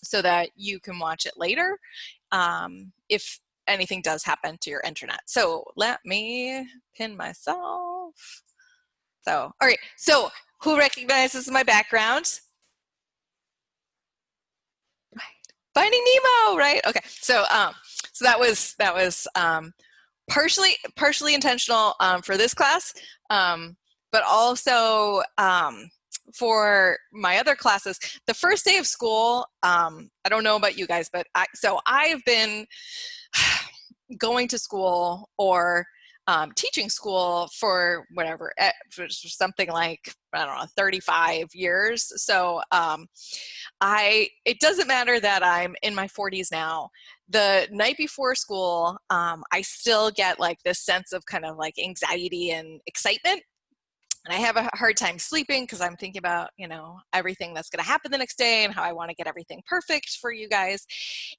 so that you can watch it later if anything does happen to your internet. So let me pin myself. So, all right, so who recognizes my background? Finding Nemo, right? Okay, so so that was partially intentional for this class, but also for my other classes. The first day of school, I don't know about you guys, but I've been going to school or teaching school for whatever, for something like, I don't know, 35 years. So it doesn't matter that I'm in my 40s now. The night before school, I still get like this sense of kind of like anxiety and excitement. And I have a hard time sleeping because I'm thinking about, everything that's going to happen the next day and how I want to get everything perfect for you guys.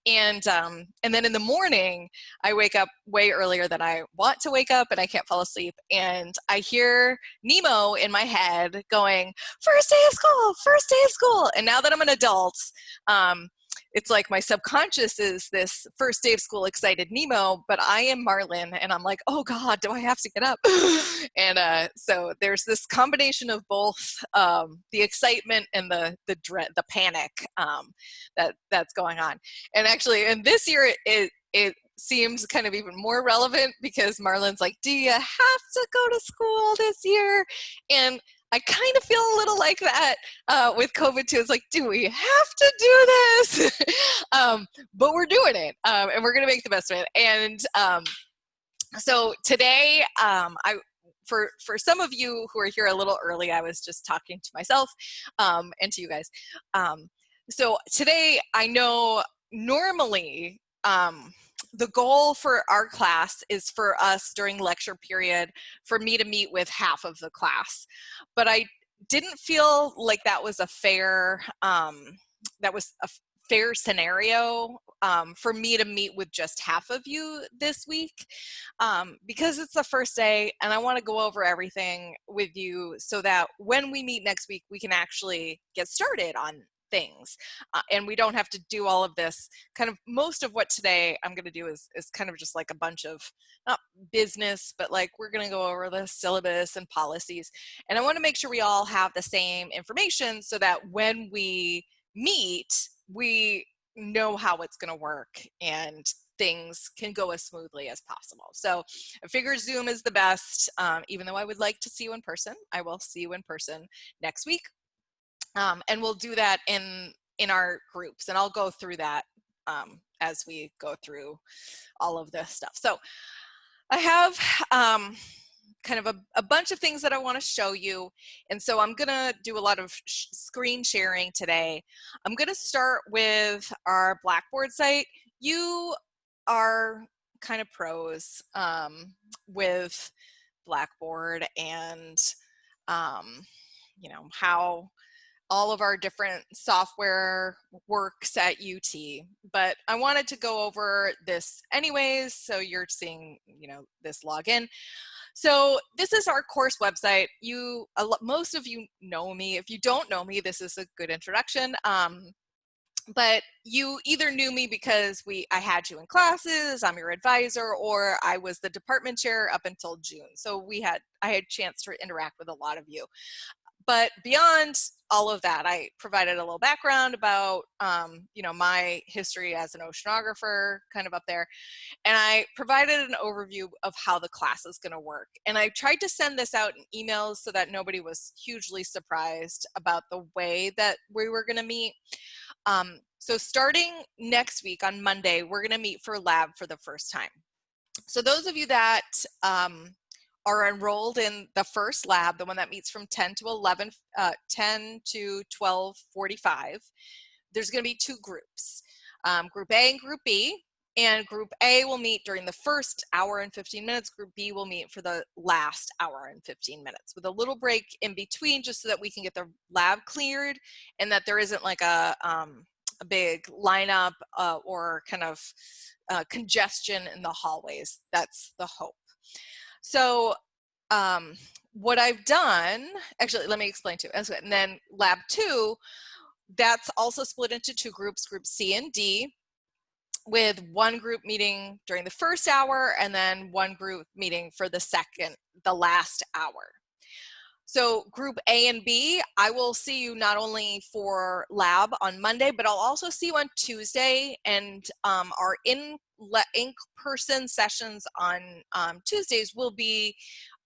And then in the morning, I wake up way earlier than I want to wake up, and I can't fall asleep. And I hear Nemo in my head going, "First day of school, first day of school." And now that I'm an adult, it's like my subconscious is this first day of school excited Nemo, but I am Marlin, and I'm like, oh God, do I have to get up? And so there's this combination of both the excitement and the dread, the panic that's going on. And actually, and this year it seems kind of even more relevant because Marlin's like, do you have to go to school this year? And I kind of feel a little like that with COVID too. It's like, do we have to do this? But we're doing it, and we're going to make the best of it. And so today, for some of you who are here a little early, I was just talking to myself and to you guys. So today, I know normally the goal for our class is for us during lecture period for me to meet with half of the class, but I didn't feel like that was a fair scenario for me to meet with just half of you this week because it's the first day and I want to go over everything with you so that when we meet next week we can actually get started on things and we don't have to do all of this. Kind of most of what today I'm going to do is kind of just like a bunch of not business, but like we're going to go over the syllabus and policies, and I want to make sure we all have the same information so that when we meet we know how it's going to work and things can go as smoothly as possible. So I figure Zoom is the best, even though I would like to see you in person. I will see you in person next week. And we'll do that in our groups, and I'll go through that as we go through all of this stuff. So I have kind of a bunch of things that I want to show you, and so I'm gonna do a lot of screen sharing today. I'm gonna start with our Blackboard site. You are kind of pros with Blackboard and how all of our different software works at UT, but I wanted to go over this anyways, so you're seeing, this login. So this is our course website. Most of you know me. If you don't know me, this is a good introduction. But you either knew me because I had you in classes, I'm your advisor, or I was the department chair up until June. So I had a chance to interact with a lot of you. But beyond all of that, I provided a little background about, my history as an oceanographer, kind of up there. And I provided an overview of how the class is going to work. And I tried to send this out in emails so that nobody was hugely surprised about the way that we were going to meet. So starting next week on Monday, we're going to meet for lab for the first time. So those of you that are enrolled in the first lab, the one that meets from 10 to 12:45, there's going to be two groups, Group A and Group B. And Group A will meet during the first hour and 15 minutes. Group B will meet for the last hour and 15 minutes with a little break in between, just so that we can get the lab cleared and that there isn't like a big lineup or kind of congestion in the hallways. That's the hope. So what I've done, actually, let me explain to you. And then lab 2, That's also split into two groups, group C and D, with one group meeting during the first hour and then one group meeting for the last hour. So group A and B, I will see you not only for lab on Monday, but I'll also see you on Tuesday, and our in-person sessions on Tuesdays will be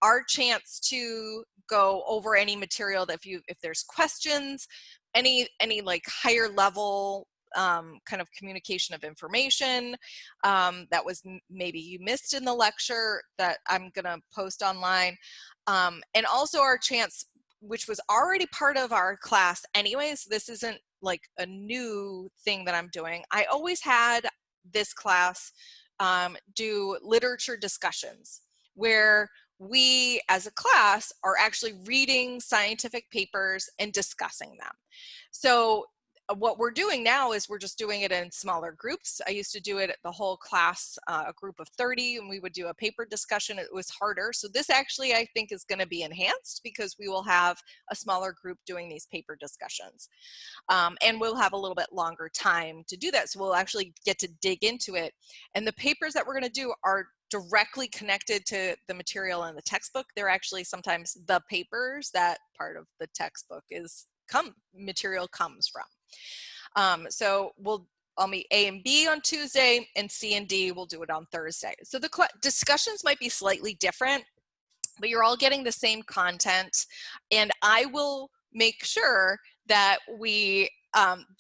our chance to go over any material that if there's questions, any like higher level kind of communication of information that was maybe you missed in the lecture that I'm gonna post online. And also our chance, which was already part of our class anyways, this isn't like a new thing that I'm doing. I always had this class do literature discussions where we as a class are actually reading scientific papers and discussing them. So what we're doing now is we're just doing it in smaller groups. I used to do it at the whole class, a group of 30, and we would do a paper discussion. It was harder. So this actually, I think, is going to be enhanced because we will have a smaller group doing these paper discussions. And we'll have a little bit longer time to do that. So we'll actually get to dig into it. And the papers that we're going to do are directly connected to the material in the textbook. They're actually sometimes the papers that part of the textbook material comes from. So I'll meet A and B on Tuesday, and C and D will do it on Thursday. So the discussions might be slightly different, but you're all getting the same content, and I will make sure that the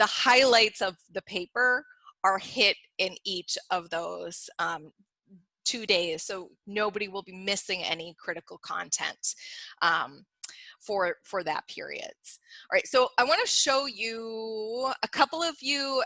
highlights of the paper are hit in each of those 2 days, so nobody will be missing any critical content for that period. All right, so I want to show you, a couple of you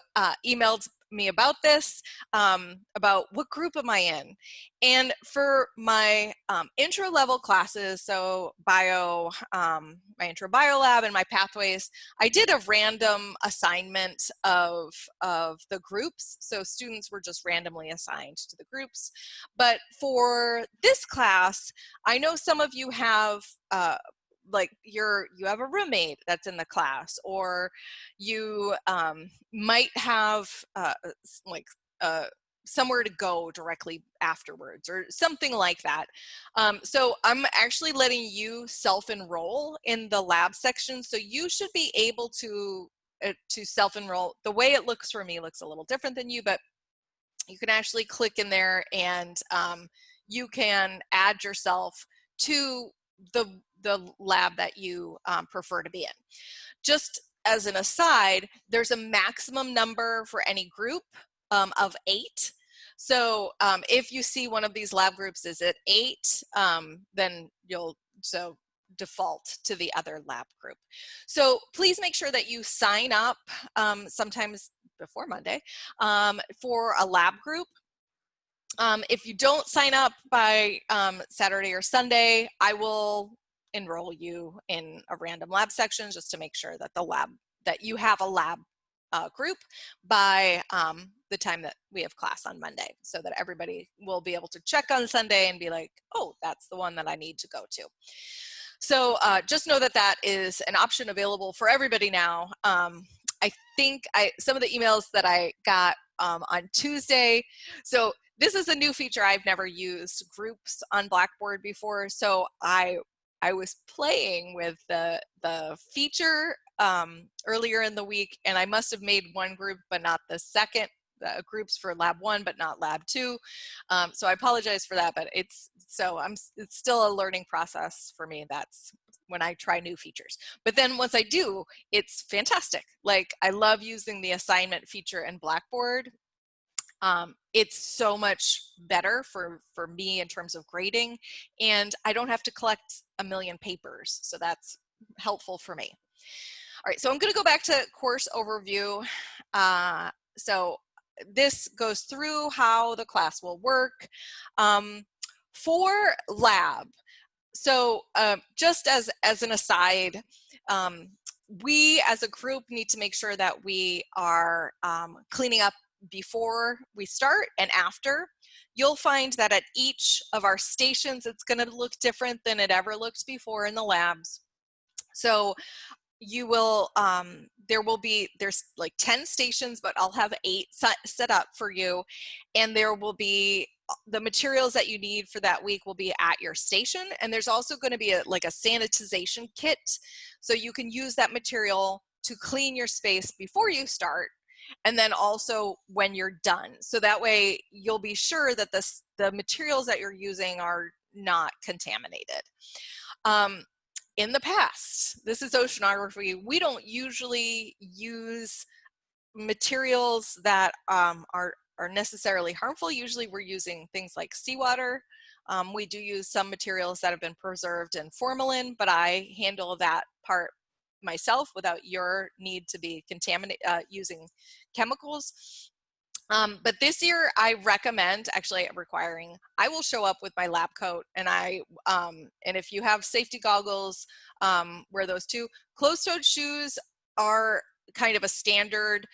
emailed me about this, about what group am I in. And for my intro level classes, so bio, my intro bio lab and my pathways, I did a random assignment of the groups. So students were just randomly assigned to the groups. But for this class, I know some of you have like you have a roommate that's in the class, or you might have somewhere to go directly afterwards or something like that. So I'm actually letting you self-enroll in the lab section, so you should be able to self-enroll. The way it looks for me looks a little different than you, but you can actually click in there and you can add yourself to the lab that you prefer to be in. Just as an aside, there's a maximum number for any group of 8. So if you see one of these lab groups is at 8, then you'll default to the other lab group. So please make sure that you sign up sometimes before Monday for a lab group. If you don't sign up by Saturday or Sunday, I will enroll you in a random lab section just to make sure that you have a lab group by the time that we have class on Monday, so that everybody will be able to check on Sunday and be like, oh, that's the one that I need to go to. So just know that that is an option available for everybody now. I think some of the emails that I got on Tuesday, so this is a new feature. I've never used groups on Blackboard before, so I was playing with the feature earlier in the week, and I must have made one group but not the second. Groups for lab 1 but not lab 2, so I apologize for that, but it's still a learning process for me. That's when I try new features, but then once I do, it's fantastic. Like, I love using the assignment feature in Blackboard. It's so much better for me in terms of grading, and I don't have to collect a million papers, so that's helpful for me. All right, so I'm going to go back to course overview. So this goes through how the class will work. For lab, so just as an aside, we as a group need to make sure that we are cleaning up before we start and after. You'll find that at each of our stations, it's going to look different than it ever looked before in the labs. So you will, there's like 10 stations, but I'll have 8 set up for you. And there will be, the materials that you need for that week will be at your station. And there's also going to be like a sanitization kit. So you can use that material to clean your space before you start, and then also when you're done. So that way you'll be sure that the materials that you're using are not contaminated. In the past, this is oceanography, we don't usually use materials that are necessarily harmful. Usually we're using things like seawater. We do use some materials that have been preserved in formalin, but I handle that part myself without your need to be using chemicals. But this year I recommend actually requiring, I will show up with my lab coat, and and if you have safety goggles, wear those too. Closed-toed shoes are kind of a standard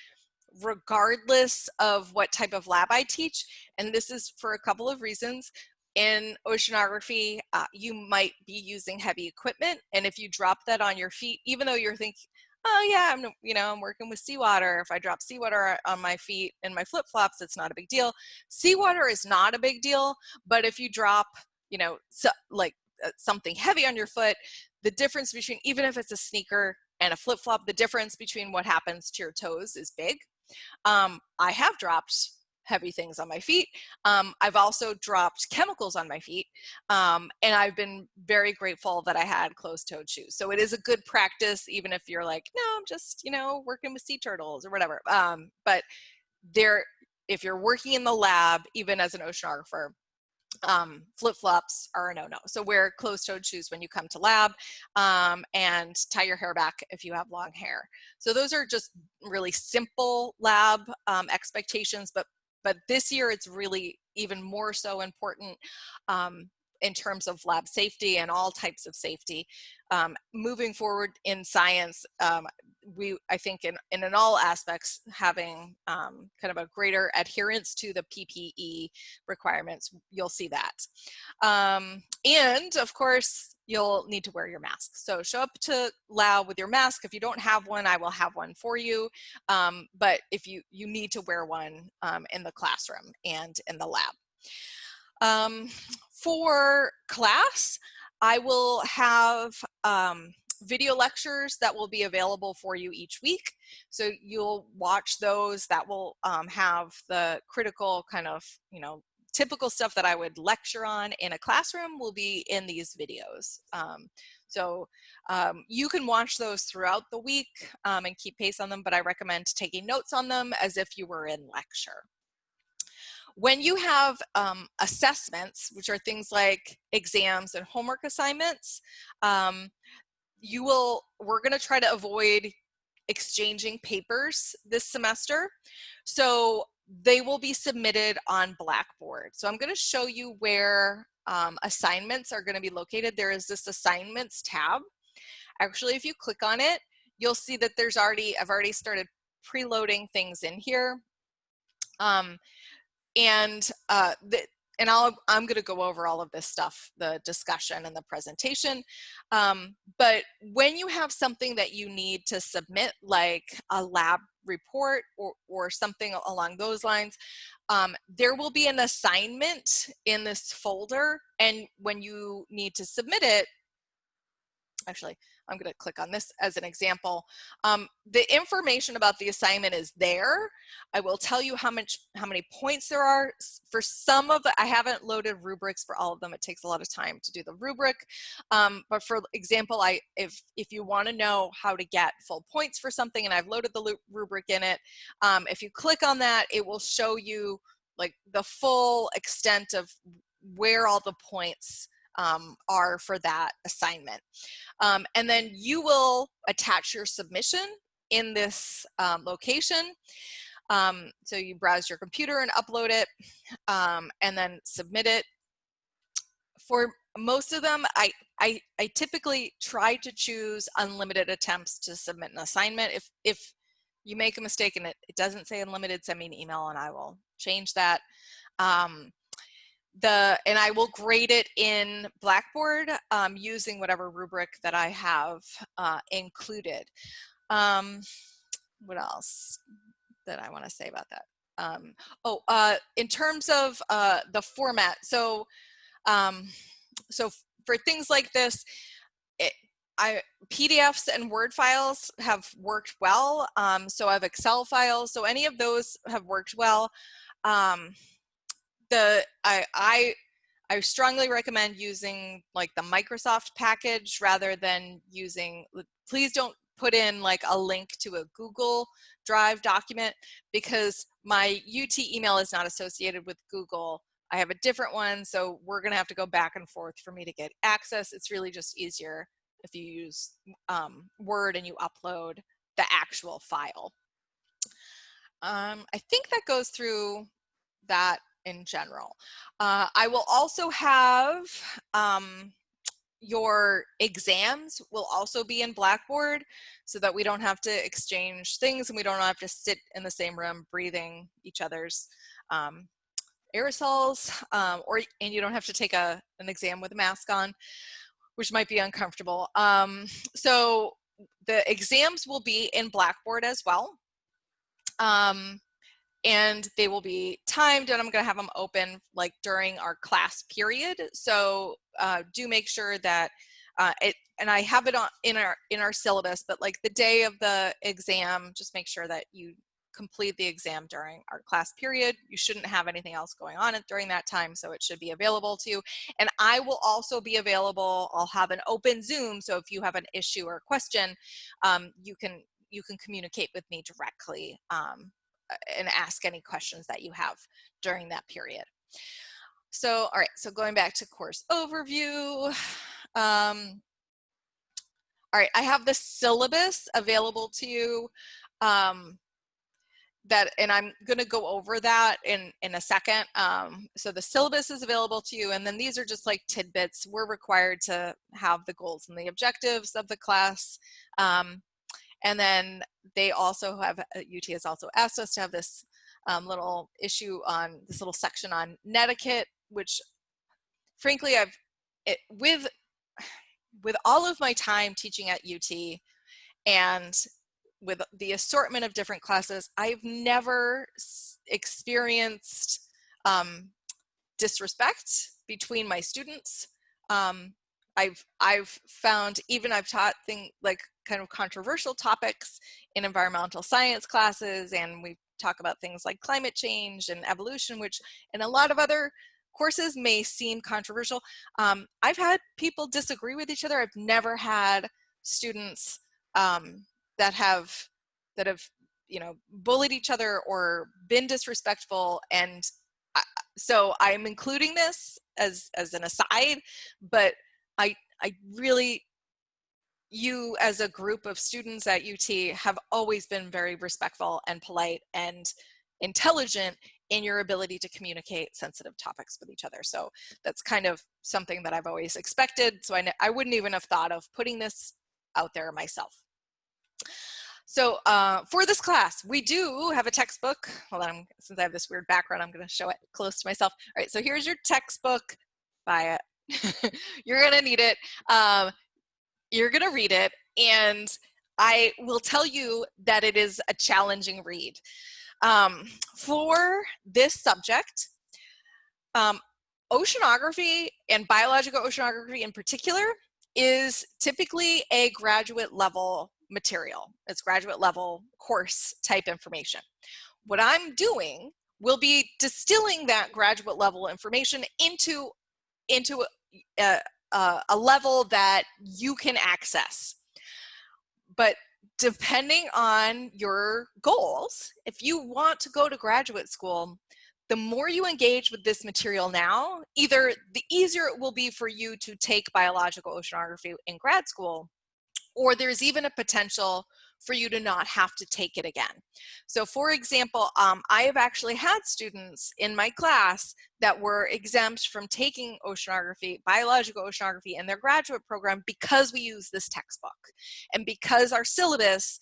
regardless of what type of lab I teach. And this is for a couple of reasons. In oceanography, you might be using heavy equipment. And if you drop that on your feet, even though you're thinking, oh yeah, I'm working with seawater. If I drop seawater on my feet and my flip-flops, it's not a big deal. Seawater is not a big deal, but if you drop, something heavy on your foot, the difference between, even if it's a sneaker and a flip-flop, the difference between what happens to your toes is big. I have dropped heavy things on my feet. I've also dropped chemicals on my feet. And I've been very grateful that I had closed-toed shoes. So it is a good practice, even if you're like, no, I'm just, working with sea turtles or whatever. But if you're working in the lab, even as an oceanographer, flip-flops are a no-no. So wear closed-toed shoes when you come to lab, and tie your hair back if you have long hair. So those are just really simple lab expectations, but this year it's really even more so important in terms of lab safety and all types of safety. Moving forward in science, I think in all aspects, having kind of a greater adherence to the PPE requirements, you'll see that. And of course, you'll need to wear your mask. So show up to lab with your mask. If you don't have one, I will have one for you. But if you need to wear one in the classroom and in the lab. For class, I will have video lectures that will be available for you each week. So you'll watch those. That will have the critical kind of, typical stuff that I would lecture on in a classroom will be in these videos. You can watch those throughout the week and keep pace on them, but I recommend taking notes on them as if you were in lecture. When you have assessments, which are things like exams and homework assignments, we're going to try to avoid exchanging papers this semester. So they will be submitted on Blackboard. So I'm going to show you where assignments are going to be located. There is this assignments tab. Actually, if you click on it, you'll see that I've already started preloading things in here. I'm going to go over all of this stuff, the discussion and the presentation. But when you have something that you need to submit, like a lab report or something along those lines, there will be an assignment in this folder. And when you need to submit it, actually, I'm going to click on this as an example. The information about the assignment is there. I will tell you how many points there are. For some of I haven't loaded rubrics for all of them. It takes a lot of time to do the rubric. But for example, if you want to know how to get full points for something, and I've loaded the rubric in it, if you click on that, it will show you like the full extent of where all the points are for that assignment. And then you will attach your submission in this location. So you browse your computer and upload it, and then submit it. For most of them, I typically try to choose unlimited attempts to submit an assignment. If you make a mistake and it doesn't say unlimited, send me an email and I will change that. and I will grade it in Blackboard using whatever rubric that I have included. What else that I want to say about that? In terms of the format, so for things like this, PDFs and Word files have worked well. So I have Excel files, so any of those have worked well. I strongly recommend using like the Microsoft package rather than using, please don't put in like a link to a Google Drive document, because my UT email is not associated with Google. I have a different one, so we're gonna have to go back and forth for me to get access. It's really just easier if you use Word and you upload the actual file. I think that goes through that in general. I will also have your exams will also be in Blackboard, so that we don't have to exchange things and we don't have to sit in the same room breathing each other's aerosols, and you don't have to take an exam with a mask on, which might be uncomfortable. So the exams will be in Blackboard as well. And they will be timed, and I'm going to have them open like during our class period. So do make sure that and I have it on in our syllabus, but like the day of the exam, just make sure that you complete the exam during our class period. You shouldn't have anything else going on during that time, so it should be available to you. And I will also be available. I'll have an open Zoom, so if you have an issue or a question, you can communicate with me directly and ask any questions that you have during that period. So, all right, so going back to course overview. All right, I have the syllabus available to you, and I'm gonna go over that in a second. So the syllabus is available to you, and then these are just like tidbits. We're required to have the goals and the objectives of the class. And then they also have, UT has also asked us to have this little issue on this little section on netiquette, which frankly, with all of my time teaching at UT and with the assortment of different classes, I've never experienced disrespect between my students. I've found, even I've taught things like kind of controversial topics in environmental science classes, and we talk about things like climate change and evolution, which in a lot of other courses may seem controversial. I've had people disagree with each other. I've never had students that have bullied each other or been disrespectful, and so I'm including this as an aside, but I really, you as a group of students at UT have always been very respectful and polite and intelligent in your ability to communicate sensitive topics with each other. So that's kind of something that I've always expected. So I wouldn't even have thought of putting this out there myself. So for this class, we do have a textbook. Hold on, since I have this weird background, I'm going to show it close to myself. All right, so here's your textbook. Buy it. You're going to need it. You're going to read it, and I will tell you that it is a challenging read. For this subject, oceanography and biological oceanography in particular is typically a graduate level material. It's graduate level course type information. What I'm doing will be distilling that graduate level information into a level that you can access. But depending on your goals, if you want to go to graduate school, the more you engage with this material now, either the easier it will be for you to take biological oceanography in grad school, or there's even a potential for you to not have to take it again. So for example, I have actually had students in my class that were exempt from taking oceanography, biological oceanography in their graduate program because we use this textbook and because our syllabus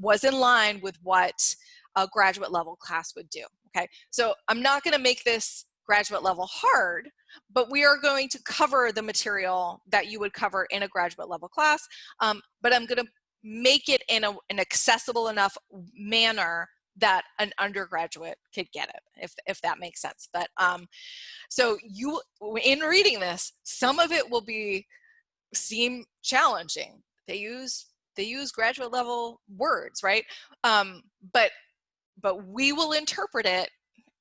was in line with what a graduate level class would do, okay? So I'm not gonna make this graduate level hard, but we are going to cover the material that you would cover in a graduate level class, but I'm going to make it in an accessible enough manner that an undergraduate could get it, if that makes sense. But so you, in reading this, some of it will seem challenging. They use graduate level words, right? But we will interpret it,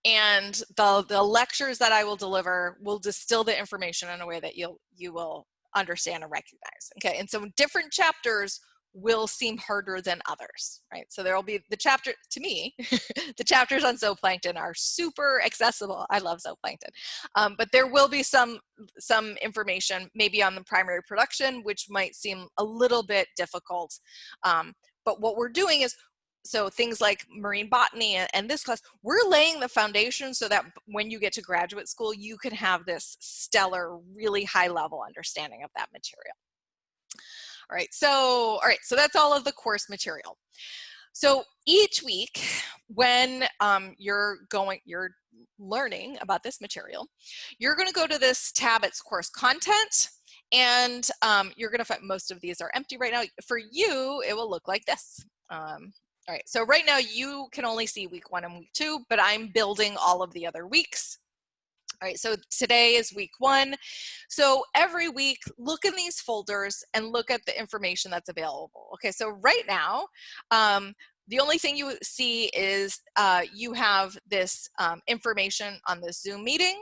and the lectures that I will deliver will distill the information in a way that you will understand and recognize. Okay, and so different chapters will seem harder than others, right? So there will be the chapter, to me, the chapters on zooplankton are super accessible. I love zooplankton. But there will be some information maybe on the primary production, which might seem a little bit difficult. But what we're doing is, so things like marine botany and this class, we're laying the foundation so that when you get to graduate school, you can have this stellar, really high level understanding of that material. All right, so that's all of the course material. So each week when you're learning about this material, you're going to go to this tab. It's course content, and you're going to find most of these are empty right now. For you, it will look like this. All right, so right now you can only see week 1 and week 2, but I'm building all of the other weeks. All right, so today is week 1. So every week, look in these folders and look at the information that's available. Okay, so right now, the only thing you see is you have this information on this Zoom meeting.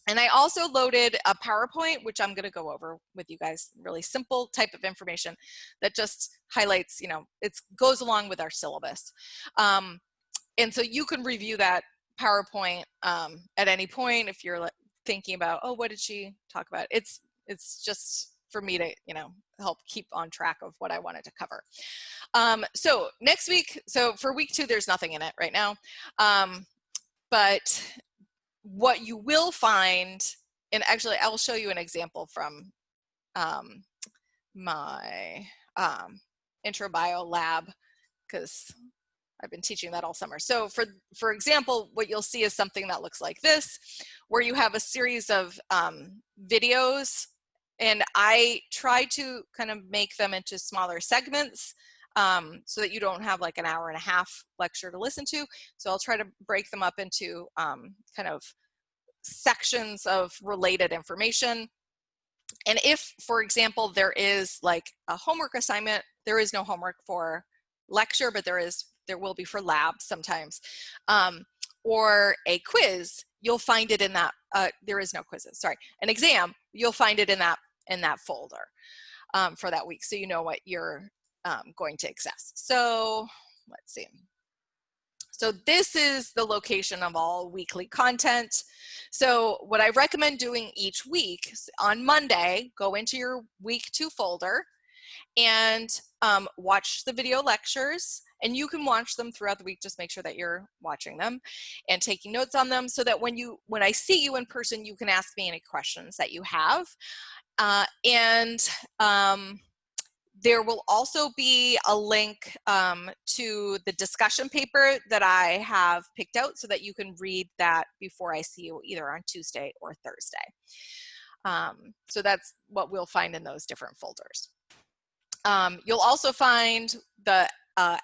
And I also loaded a PowerPoint, which I'm going to go over with you guys. Really simple type of information that just highlights, it goes along with our syllabus. And so you can review that PowerPoint at any point if you're thinking about, oh, what did she talk about? It's just for me to help keep on track of what I wanted to cover. So next week, so for week 2, there's nothing in it right now, but what you will find, and actually I'll show you an example from my intro bio lab, because I've been teaching that all summer. So for example, what you'll see is something that looks like this, where you have a series of videos, and I try to kind of make them into smaller segments so that you don't have like an hour and a half lecture to listen to. So I'll try to break them up into kind of sections of related information. And if, for example, there is like a homework assignment, there is no homework for lecture, but there will be for lab sometimes, or a quiz, you'll find it in that, there is no quizzes, sorry, an exam, you'll find it in that folder for that week, so you know what you're going to access. So let's see. So this is the location of all weekly content. So what I recommend doing each week, on Monday, go into your week 2 folder and watch the video lectures, and you can watch them throughout the week. Just make sure that you're watching them and taking notes on them, so that when I see you in person, you can ask me any questions that you have. There will also be a link to the discussion paper that I have picked out, so that you can read that before I see you either on Tuesday or Thursday. So that's what we'll find in those different folders. You'll also find the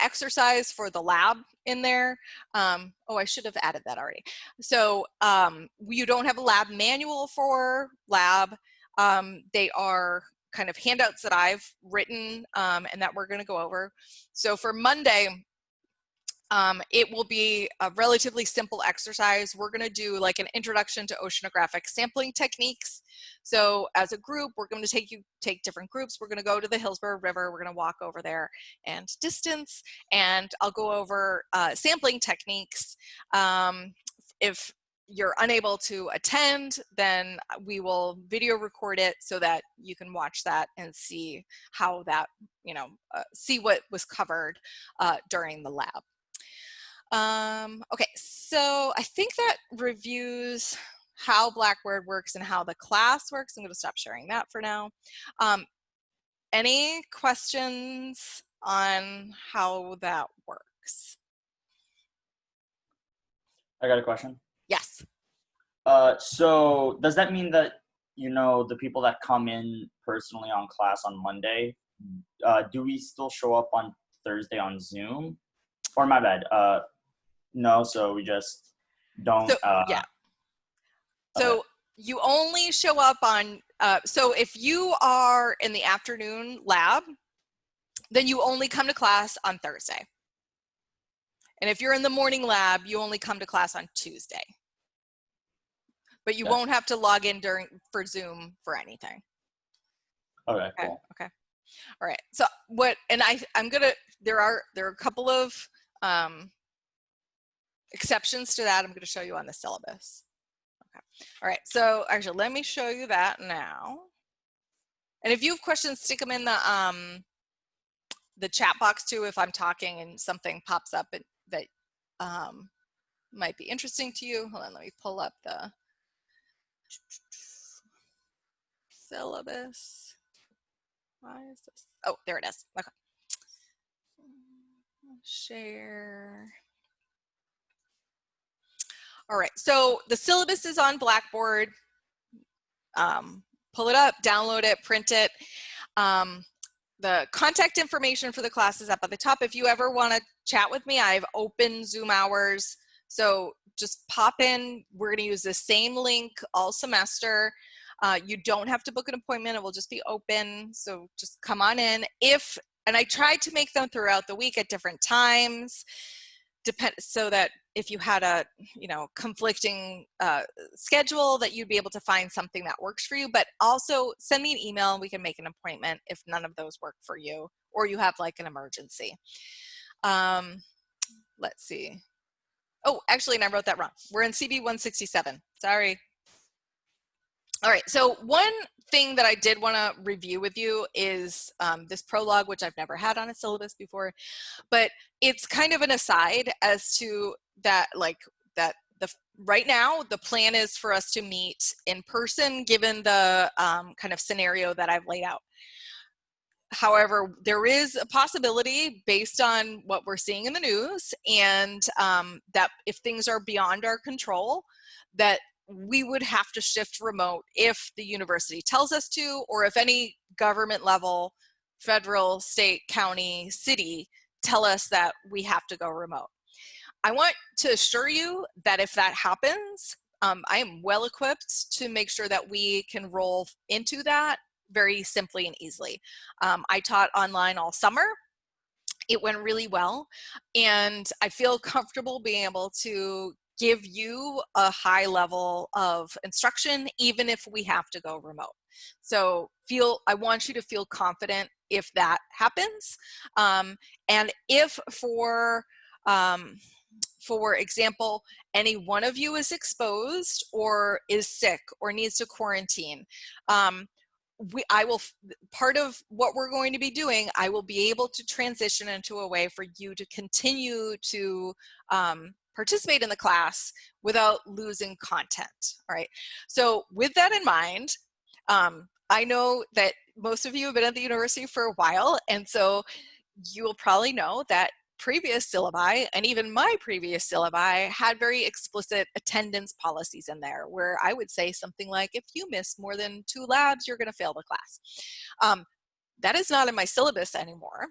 exercise for the lab in there. Oh, I should have added that already. So you don't have a lab manual for lab. They are kind of handouts that I've written and that we're going to go over. So for Monday, it will be a relatively simple exercise. We're going to do like an introduction to oceanographic sampling techniques. So as a group, we're going to take different groups. We're going to go to the Hillsborough River. We're going to walk over there and distance, and I'll go over sampling techniques. If you're unable to attend, then we will video record it so that you can watch that and see how that, see what was covered during the lab. Okay, so I think that reviews how Blackboard works and how the class works. I'm going to stop sharing that for now. Any questions on how that works? I got a question. Yes. So does that mean that, the people that come in personally on class on Monday, do we still show up on Thursday on Zoom? Or my bad, no, so we just So don't, yeah, okay, so you only show up on, so if you are in the afternoon lab, then you only come to class on Thursday. And if you're in the morning lab, you only come to class on Tuesday. But you gotcha. won't have to log in for Zoom for anything. Okay, Okay. cool. Okay. All right. So I'm gonna. There are a couple of exceptions to that. I'm going to show you on the syllabus. Okay. All right. So actually, let me show you that now. And if you have questions, stick them in the chat box too. If I'm talking and something pops up that might be interesting to you. Hold on. Let me pull up the syllabus. Why is this? Oh, there it is. Okay. Share. All right, so the syllabus is on Blackboard. Pull it up, download it, print it. The contact information for the class is up at the top. If you ever want to chat with me, I have open Zoom hours. So just pop in. We're going to use the same link all semester. You don't have to book an appointment. It will just be open. So just come on in. And I tried to make them throughout the week at different times, so that if you had a conflicting schedule, that you'd be able to find something that works for you. But also send me an email and we can make an appointment if none of those work for you or you have like an emergency. Let's see. Oh, actually, and I wrote that wrong. We're in CB 167. Sorry. All right, so one thing that I did want to review with you is this prologue, which I've never had on a syllabus before, but it's kind of an aside as to that, right now the plan is for us to meet in person given the kind of scenario that I've laid out. However, there is a possibility based on what we're seeing in the news and that if things are beyond our control, that we would have to shift remote if the university tells us to, or if any government level, federal, state, county, city, tell us that we have to go remote. I want to assure you that if that happens, I am well equipped to make sure that we can roll into that very simply and easily. I taught online all summer. It went really well, and I feel comfortable being able to give you a high level of instruction even if we have to go remote. So I want you to feel confident if that happens. And if for example, any one of you is exposed or is sick or needs to quarantine, part of what we're going to be doing, I will be able to transition into a way for you to continue to participate in the class without losing content. All right. So with that in mind, I know that most of you have been at the university for a while, and so you will probably know that previous syllabi, and even my previous syllabi, had very explicit attendance policies in there where I would say something like, if you miss more than 2 labs, you're going to fail the class. That is not in my syllabus anymore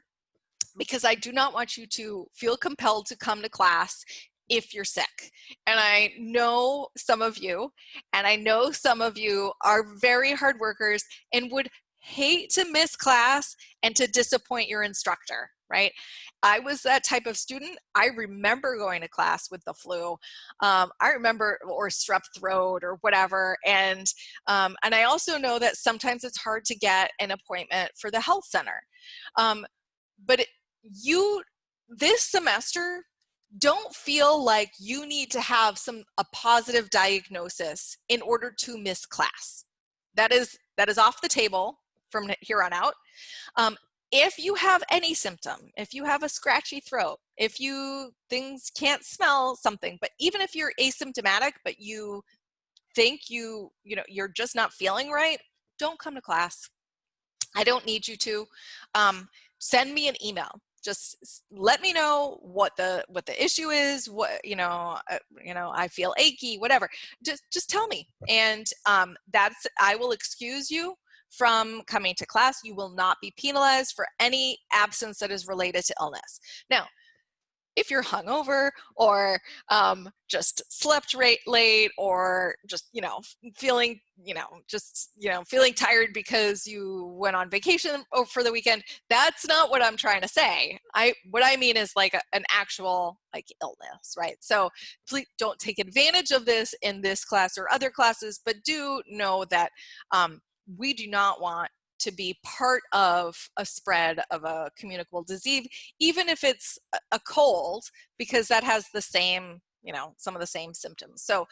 because I do not want you to feel compelled to come to class if you're sick. And I know some of you, and I know some of you are very hard workers and would hate to miss class and to disappoint your instructor, right? I was that type of student. I remember going to class with the flu. I remember, or strep throat or whatever. And I also know that sometimes it's hard to get an appointment for the health center. But this semester, don't feel like you need to have a positive diagnosis in order to miss class. That is off the table from here on out. If you have any symptom, if you have a scratchy throat, if things can't smell something, but even if you're asymptomatic, but you think you're just not feeling right, don't come to class. I don't need you to. Send me an email. let me know what the issue is, what, I feel achy, whatever. Just tell me. And I will excuse you from coming to class. You will not be penalized for any absence that is related to illness. Now, if you're hungover or just slept late or just, feeling, feeling tired because you went on vacation for the weekend, that's not what I'm trying to say. What I mean is like an actual like illness, right? So please don't take advantage of this in this class or other classes, but do know that we do not want to be part of a spread of a communicable disease, even if it's a cold, because that has the same, some of the same symptoms. So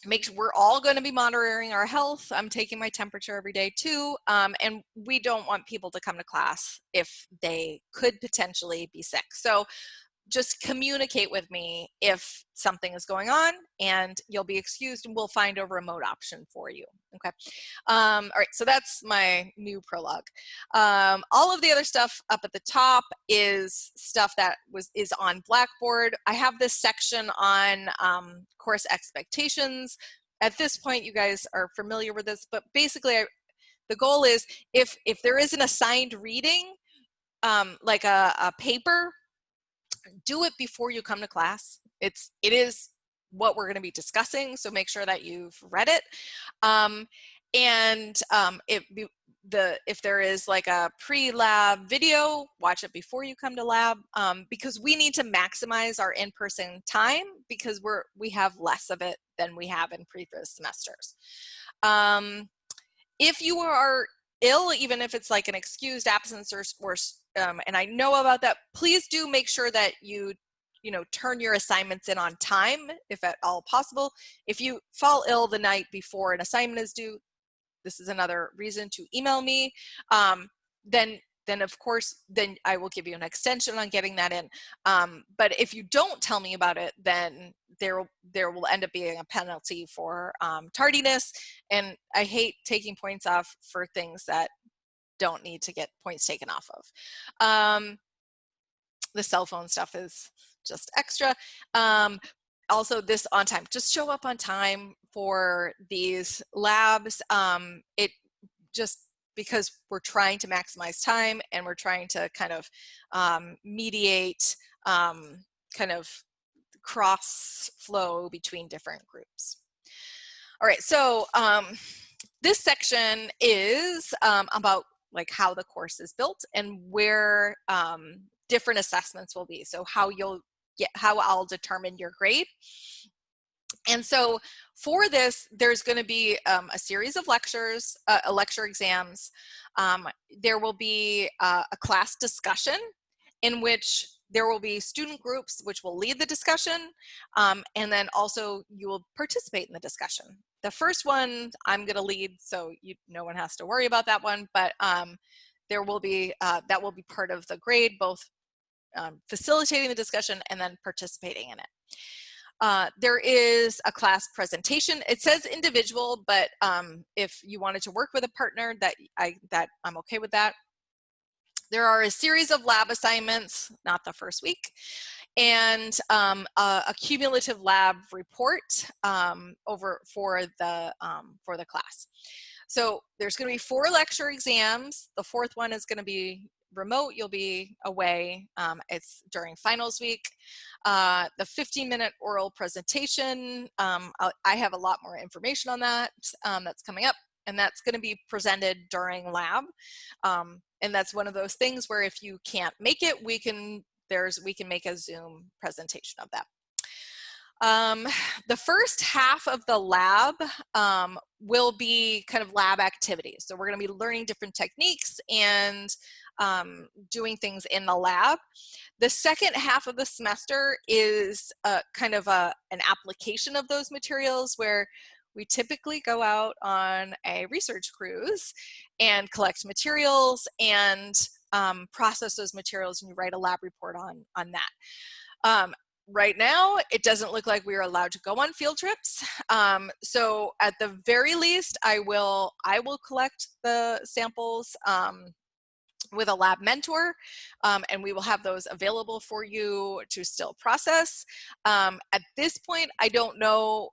make sure we're all going to be monitoring our health. I'm taking my temperature every day too. And we don't want people to come to class if they could potentially be sick. So just communicate with me if something is going on, and you'll be excused, and we'll find a remote option for you. Okay. All right. So that's my new prologue. All of the other stuff up at the top is stuff that is on Blackboard. I have this section on course expectations. At this point, you guys are familiar with this, but basically, the goal is if there is an assigned reading, like a paper, do it before you come to class. It is what we're going to be discussing, so make sure that you've read it. If there is like a pre-lab video, watch it before you come to lab, because we need to maximize our in-person time because we have less of it than we have in previous semesters. If you are ill, even if it's like an excused absence or and I know about that, please do make sure that you turn your assignments in on time, if at all possible. If you fall ill the night before an assignment is due, this is another reason to email me. Then of course, then I will give you an extension on getting that in. But if you don't tell me about it, then there will end up being a penalty for tardiness. And I hate taking points off for things that don't need to get points taken off of. The cell phone stuff is just extra. Also, this on time, just show up on time for these labs. It just, because we're trying to maximize time and we're trying to kind of mediate kind of cross flow between different groups. All right, so this section is about like how the course is built and where different assessments will be. So how I'll determine your grade. And so for this, there's going to be a series of lectures, lecture exams. There will be a class discussion in which there will be student groups which will lead the discussion, and then also you will participate in the discussion. The first one I'm going to lead, so no one has to worry about that one, but there will be, that will be part of the grade, both facilitating the discussion and then participating in it. There is a class presentation. It says individual, but if you wanted to work with a partner, I'm okay with that. There are a series of lab assignments, not the first week, and a cumulative lab report for the class. So there's going to be 4 lecture exams. The 4th one is going to be remote. You'll be away. It's during finals week. The 15-minute oral presentation, I have a lot more information on that that's coming up, and that's going to be presented during lab. And that's one of those things where if you can't make it, we can make a Zoom presentation of that. The first half of the lab will be kind of lab activities. So we're going to be learning different techniques and doing things in the lab. The second half of the semester is kind of an application of those materials, where we typically go out on a research cruise and collect materials and process those materials, and you write a lab report on that. Right now, it doesn't look like we are allowed to go on field trips. So at the very least, I will collect the samples with a lab mentor, and we will have those available for you to still process. At this point, I don't know.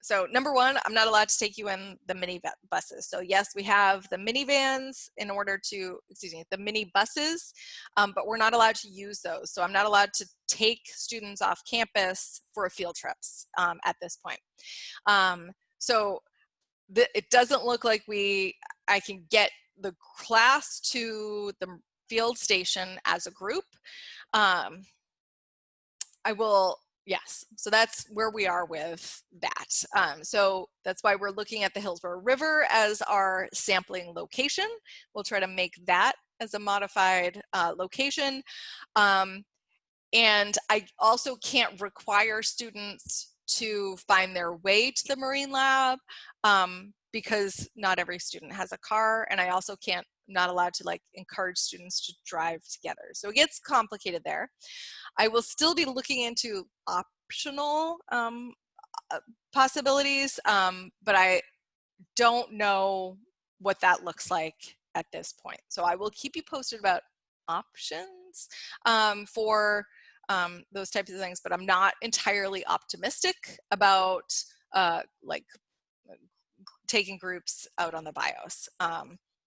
So number one, I'm not allowed to take you in the mini buses. So yes, we have the minivans in order to, excuse me, the mini buses, but we're not allowed to use those. So I'm not allowed to take students off campus for field trips at this point. So it doesn't look like I can get the class to the field station as a group. I will, yes, so that's where we are with that. So that's why we're looking at the Hillsborough River as our sampling location. We'll try to make that as a modified location. And I also can't require students to find their way to the Marine Lab because not every student has a car, and I also not allowed to like encourage students to drive together. So it gets complicated there. I will still be looking into optional possibilities, but I don't know what that looks like at this point. So I will keep you posted about options for those types of things, but I'm not entirely optimistic about like taking groups out on the BIOS,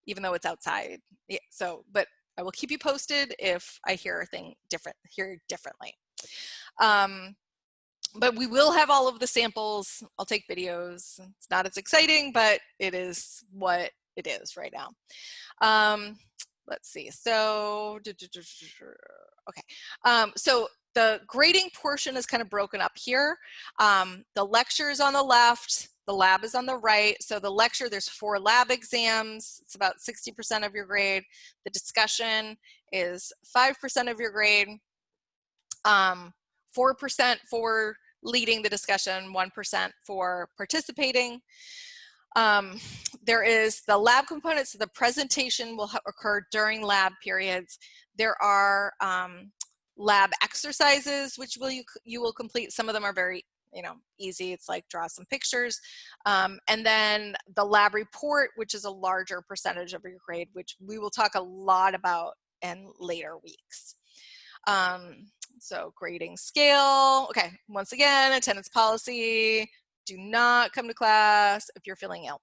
even though it's outside. Yeah, so, but I will keep you posted if I hear differently. But we will have all of the samples. I'll take videos. It's not as exciting, but it is what it is right now. Let's see. So, okay. So the grading portion is kind of broken up here. The lecture is on the left. The lab is on the right. So the lecture, there's 4 lab exams. It's about 60% of your grade. The discussion is 5% of your grade. 4% for leading the discussion, 1% for participating. There is the lab component, so the presentation will occur during lab periods. There are lab exercises which you will complete. Some of them are very easy. It's like draw some pictures. And then the lab report, which is a larger percentage of your grade, which we will talk a lot about in later weeks. So grading scale. Okay, once again, attendance policy. Do not come to class if you're feeling ill.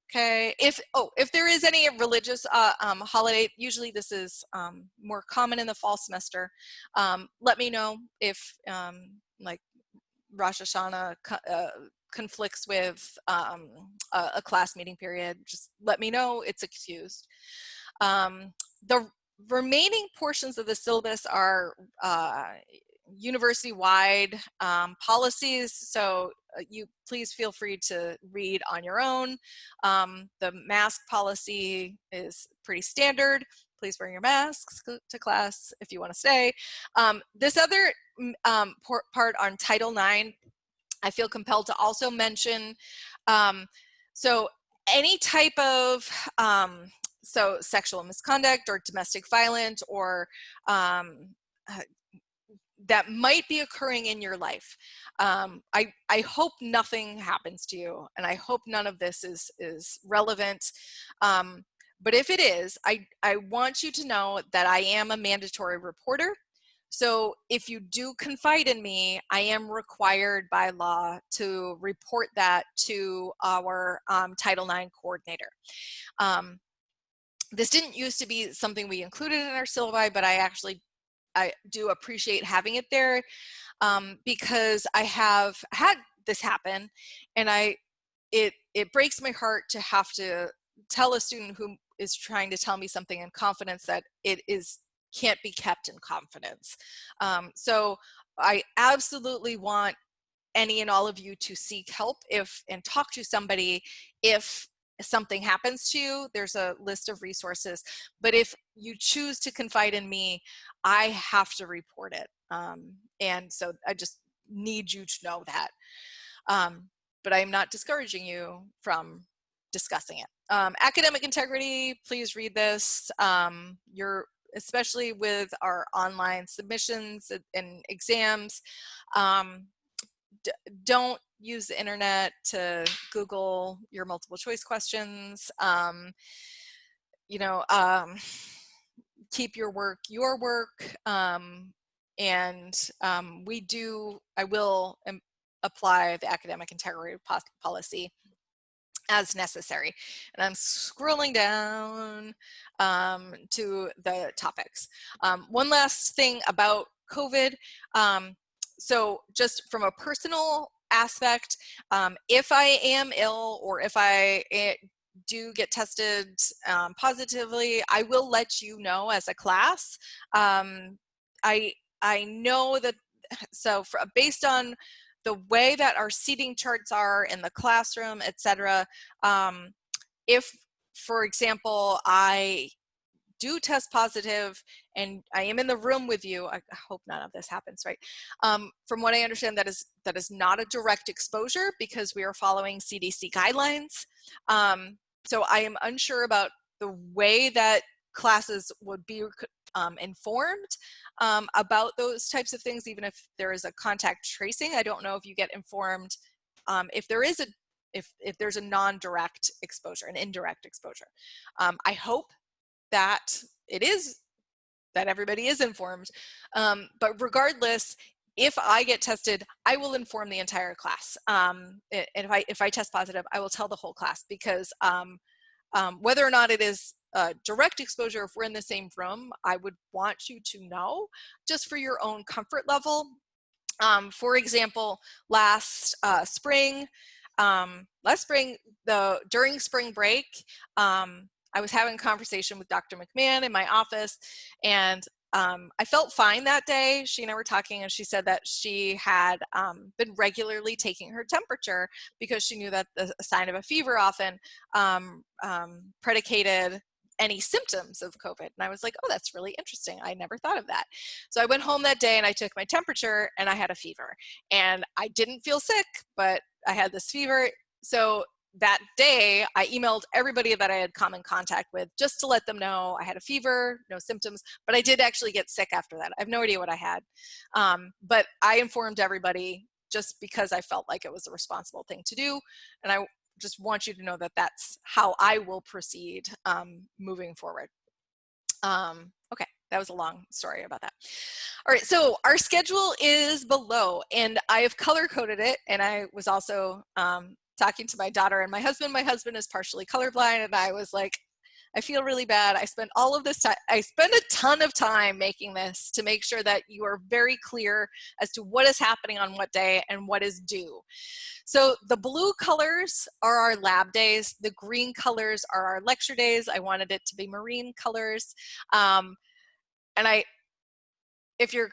Okay, if there is any religious holiday, usually this is more common in the fall semester. Let me know if like Rosh Hashanah conflicts with a class meeting period. Just let me know, it's excused. The remaining portions of the syllabus are university-wide policies, so you please feel free to read on your own. The mask policy is pretty standard. Please wear your masks to class if you want to stay. This other part on Title IX, I feel compelled to also mention. So any type of so sexual misconduct or domestic violence or that might be occurring in your life. I hope nothing happens to you, and I hope none of this is relevant. But if it is, I want you to know that I am a mandatory reporter. So if you do confide in me, I am required by law to report that to our Title IX coordinator. This didn't used to be something we included in our syllabi, but I do appreciate having it there because I have had this happen, and it breaks my heart to have to tell a student who is trying to tell me something in confidence that can't be kept in confidence. So I absolutely want any and all of you to seek help and talk to somebody if something happens to you. There's a list of resources, but if you choose to confide in me, I have to report it. And so I just need you to know that. But I am not discouraging you from discussing it. Academic integrity, please read this. Especially with our online submissions and exams, don't use the internet to Google your multiple choice questions. you know, keep your work, and I will apply the academic integrity policy as necessary. And I'm scrolling down to the topics. One last thing about COVID. So just from a personal aspect, if I am ill or if I do get tested positively, I will let you know as a class. I know that, so based on the way that our seating charts are in the classroom, etc. If, for example, I do test positive and I am in the room with you, I hope none of this happens, right? From what I understand, that is not a direct exposure because we are following CDC guidelines. So I am unsure about the way that classes would be informed about those types of things, even if there is a contact tracing. I don't know if you get informed if there is if there's a non-direct exposure, an indirect exposure. I hope that that everybody is informed, but regardless, if I get tested, I will inform the entire class. And if I test positive, I will tell the whole class, because whether or not it is direct exposure, if we're in the same room, I would want you to know, just for your own comfort level. For example, last spring, during spring break, I was having a conversation with Dr. McMahon in my office, and I felt fine that day. She and I were talking, and she said that she had been regularly taking her temperature because she knew that the sign of a fever often predicated any symptoms of COVID. And I was like, oh, that's really interesting. I never thought of that. So I went home that day and I took my temperature and I had a fever. And I didn't feel sick, but I had this fever. So that day, I emailed everybody that I had come in contact with just to let them know I had a fever, no symptoms, but I did actually get sick after that. I have no idea what I had. But I informed everybody just because I felt like it was a responsible thing to do. And I just want you to know that that's how I will proceed moving forward. Okay, that was a long story about that. All right, so our schedule is below, and I have color coded it, and I was also talking to my daughter and my husband. My husband is partially colorblind, and I was like, I feel really bad. I spent all of this time, I spent a ton of time making this to make sure that you are very clear as to what is happening on what day and what is due. So the blue colors are our lab days. The green colors are our lecture days. I wanted it to be marine colors. And if you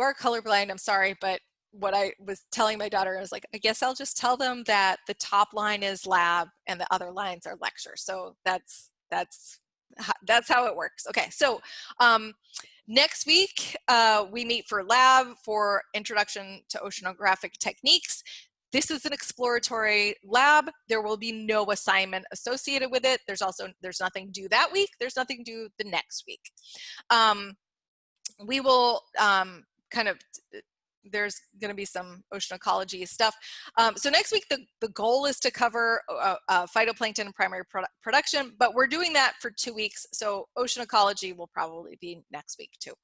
are colorblind, I'm sorry, but what I was telling my daughter, I was like, I guess I'll just tell them that the top line is lab and the other lines are lecture. So that's how it works. Okay, so next week we meet for lab for Introduction to Oceanographic Techniques. This is an exploratory lab. There will be no assignment associated with it. There's nothing due that week. There's nothing due the next week. We will there's going to be some ocean ecology stuff. So next week, the goal is to cover phytoplankton and primary production, but we're doing that for 2 weeks. So ocean ecology will probably be next week too.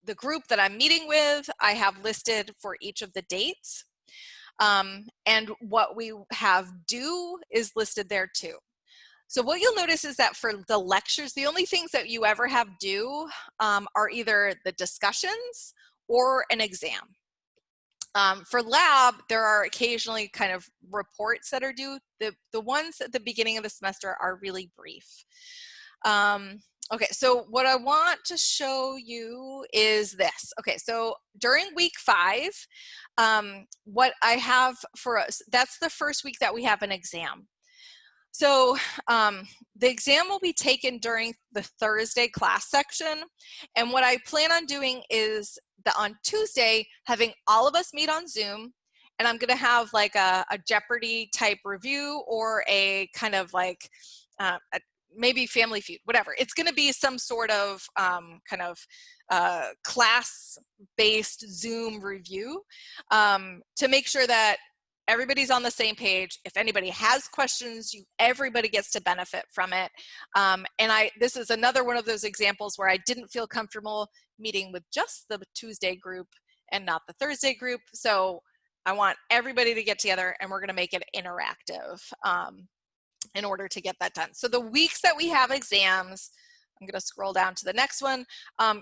The group that I'm meeting with, I have listed for each of the dates. And what we have due is listed there too. So what you'll notice is that for the lectures, the only things that you ever have due are either the discussions or an exam. For lab, there are occasionally kind of reports that are due. The ones at the beginning of the semester are really brief. Okay, so what I want to show you is this. Okay, so during week 5, what I have for us, that's the first week that we have an exam. So the exam will be taken during the Thursday class section. And what I plan on doing is that on Tuesday, having all of us meet on Zoom, and I'm gonna have like a Jeopardy type review or a kind of like, maybe Family Feud, whatever. It's gonna be some sort of class-based Zoom review to make sure that everybody's on the same page. If anybody has questions, everybody gets to benefit from it. This is another one of those examples where I didn't feel comfortable meeting with just the Tuesday group and not the Thursday group. So I want everybody to get together, and we're going to make it interactive in order to get that done. So the weeks that we have exams, I'm going to scroll down to the next one.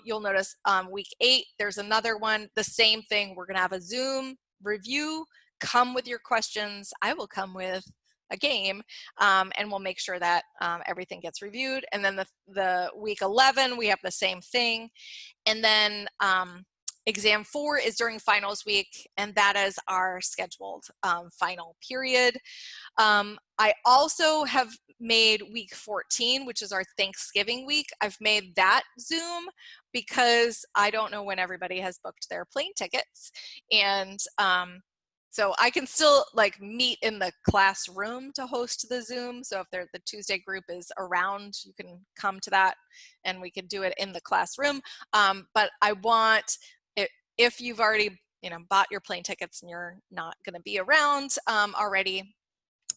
You'll notice week 8, there's another one, the same thing. We're going to have a Zoom review. Come with your questions. I will come with a game, and we'll make sure that everything gets reviewed. And then the week 11, we have the same thing. And then exam 4 is during finals week, and that is our scheduled final period. I also have made week 14, which is our Thanksgiving week. I've made that Zoom because I don't know when everybody has booked their plane tickets. And so I can still like meet in the classroom to host the Zoom. So if the Tuesday group is around, you can come to that and we can do it in the classroom. But I want, if you've already bought your plane tickets and you're not going to be around already,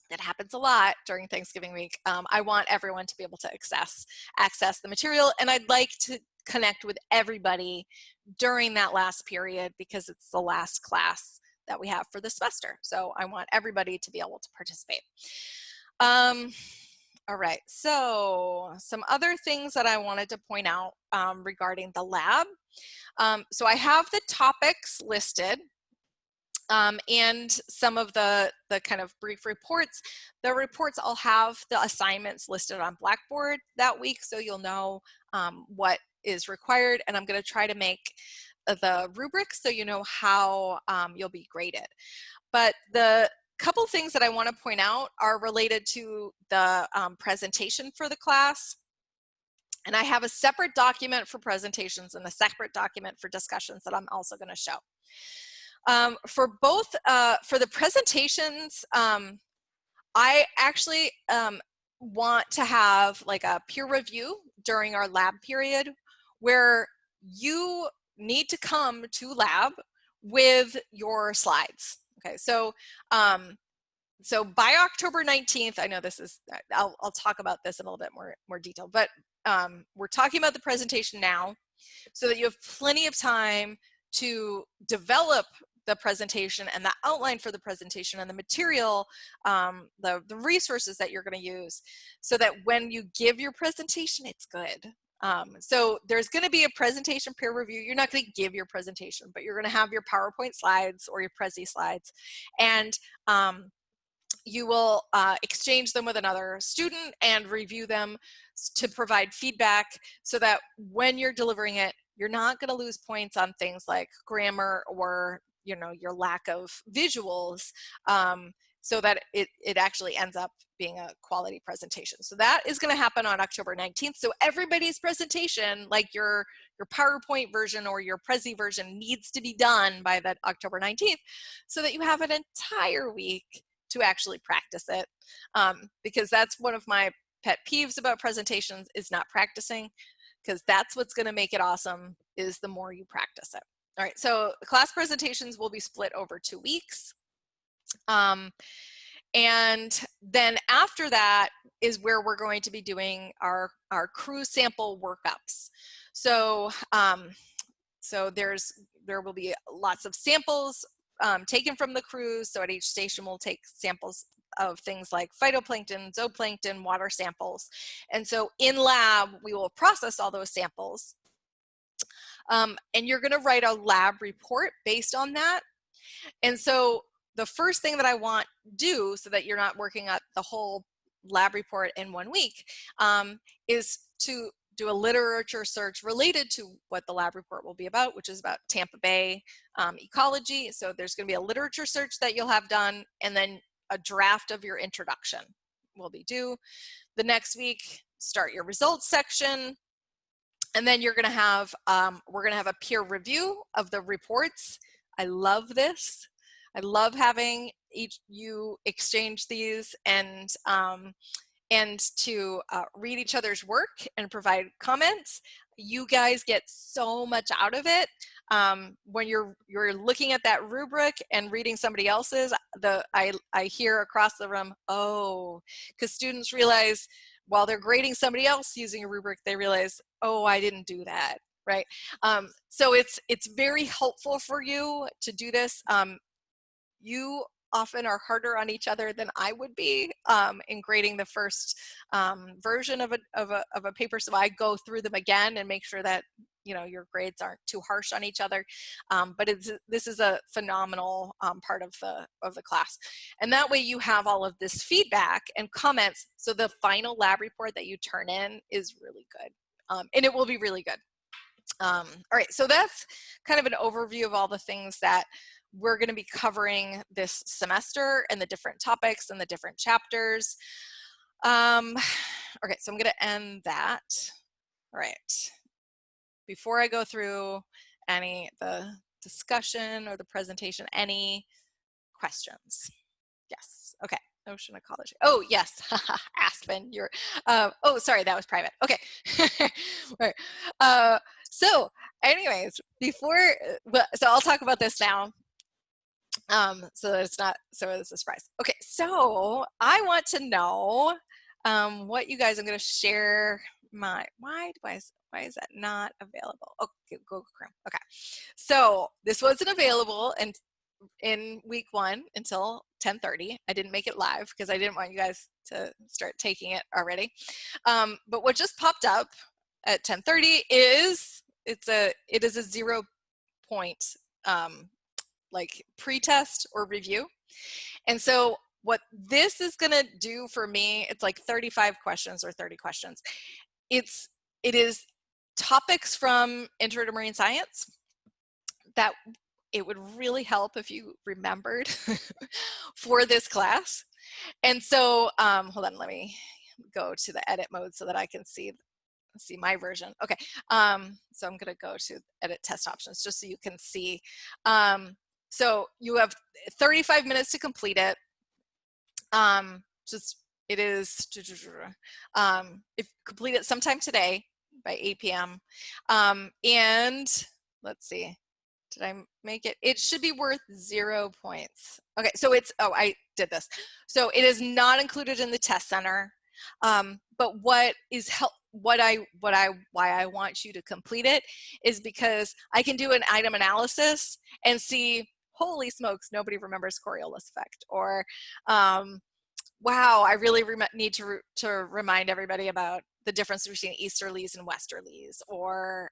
that happens a lot during Thanksgiving week. I want everyone to be able to access the material, and I'd like to connect with everybody during that last period because it's the last class that we have for the semester. So I want everybody to be able to participate. All right, so some other things that I wanted to point out regarding the lab. So I have the topics listed. And some of the kind of brief reports. The reports all have the assignments listed on Blackboard that week, so you'll know what is required, and I'm going to try to make the rubrics so you know how you'll be graded. But the couple things that I want to point out are related to the presentation for the class. And I have a separate document for presentations and a separate document for discussions that I'm also going to show. For both, for the presentations, I actually want to have like a peer review during our lab period where you need to come to lab with your slides. Okay, so so by October 19th, I know this is, I'll talk about this in a little bit more detail, but we're talking about the presentation now so that you have plenty of time to develop the presentation and the outline for the presentation and the material, the resources that you're going to use, so that when you give your presentation, it's good. So there's going to be a presentation peer review. You're not going to give your presentation, but you're going to have your PowerPoint slides or your Prezi slides, and you will exchange them with another student and review them to provide feedback so that when you're delivering it, you're not going to lose points on things like grammar or your lack of visuals, so that it actually ends up being a quality presentation. So that is going to happen on October 19th. So everybody's presentation, like your PowerPoint version or your Prezi version, needs to be done by that October 19th so that you have an entire week to actually practice it, because that's one of my pet peeves about presentations is not practicing, because that's what's going to make it awesome is the more you practice it. All right, so the class presentations will be split over 2 weeks. And then after that is where we're going to be doing our crew sample workups. So, so there will be lots of samples taken from the crews. So at each station we'll take samples of things like phytoplankton, zooplankton, water samples. And so in lab, we will process all those samples. And you're gonna write a lab report based on that. And so the first thing that I want to do, so that you're not working at the whole lab report in 1 week, is to do a literature search related to what the lab report will be about, which is about Tampa Bay ecology. So there's going to be a literature search that you'll have done, and then a draft of your introduction will be due. The next week, start your results section, and then you're going to have, we're going to have a peer review of the reports. I love this. I love having you exchange these and to read each other's work and provide comments. You guys get so much out of it. When you're looking at that rubric and reading somebody else's, I hear across the room, oh, because students realize while they're grading somebody else using a rubric, they realize, oh, I didn't do that, right? So it's very helpful for you to do this. You often are harder on each other than I would be in grading the first version of a paper. So I go through them again and make sure that your grades aren't too harsh on each other. But this is a phenomenal part of the class, and that way you have all of this feedback and comments. So the final lab report that you turn in is really good, and it will be really good. All right, so that's kind of an overview of all the things that we're going to be covering this semester and the different topics and the different chapters. Okay, so I'm going to end that. All right. Before I go through the discussion or the presentation, any questions? Yes. Okay. Ocean Ecology. Oh, yes. Aspen. You're. Oh, sorry. That was private. Okay. Right. So, anyways, so I'll talk about this now. So that it's not so it's a surprise. Okay. So I want to know what you guys. I'm going to share my. Why is that not available? Okay, Google Chrome. Okay. So this wasn't available in week 1 until 10:30. I didn't make it live because I didn't want you guys to start taking it already. But what just popped up at 10:30 is it is a 0 point like pre-test or review. And so what this is going to do for me, it's like 35 questions or 30 questions. It is topics from Intro to Marine Science that it would really help if you remembered for this class. And so, hold on, let me go to the edit mode so that I can see my version. Okay, so I'm gonna go to edit test options just so you can see. So you have 35 minutes to complete it. It is, if complete it sometime today by 8 p.m. And let's see. Did I make it? It should be worth 0 points. Okay, so I did this. So it is not included in the test center. But why I want you to complete it is because I can do an item analysis and see, holy smokes, nobody remembers Coriolis effect, or wow, I really need to remind everybody about the difference between easterlies and westerlies, or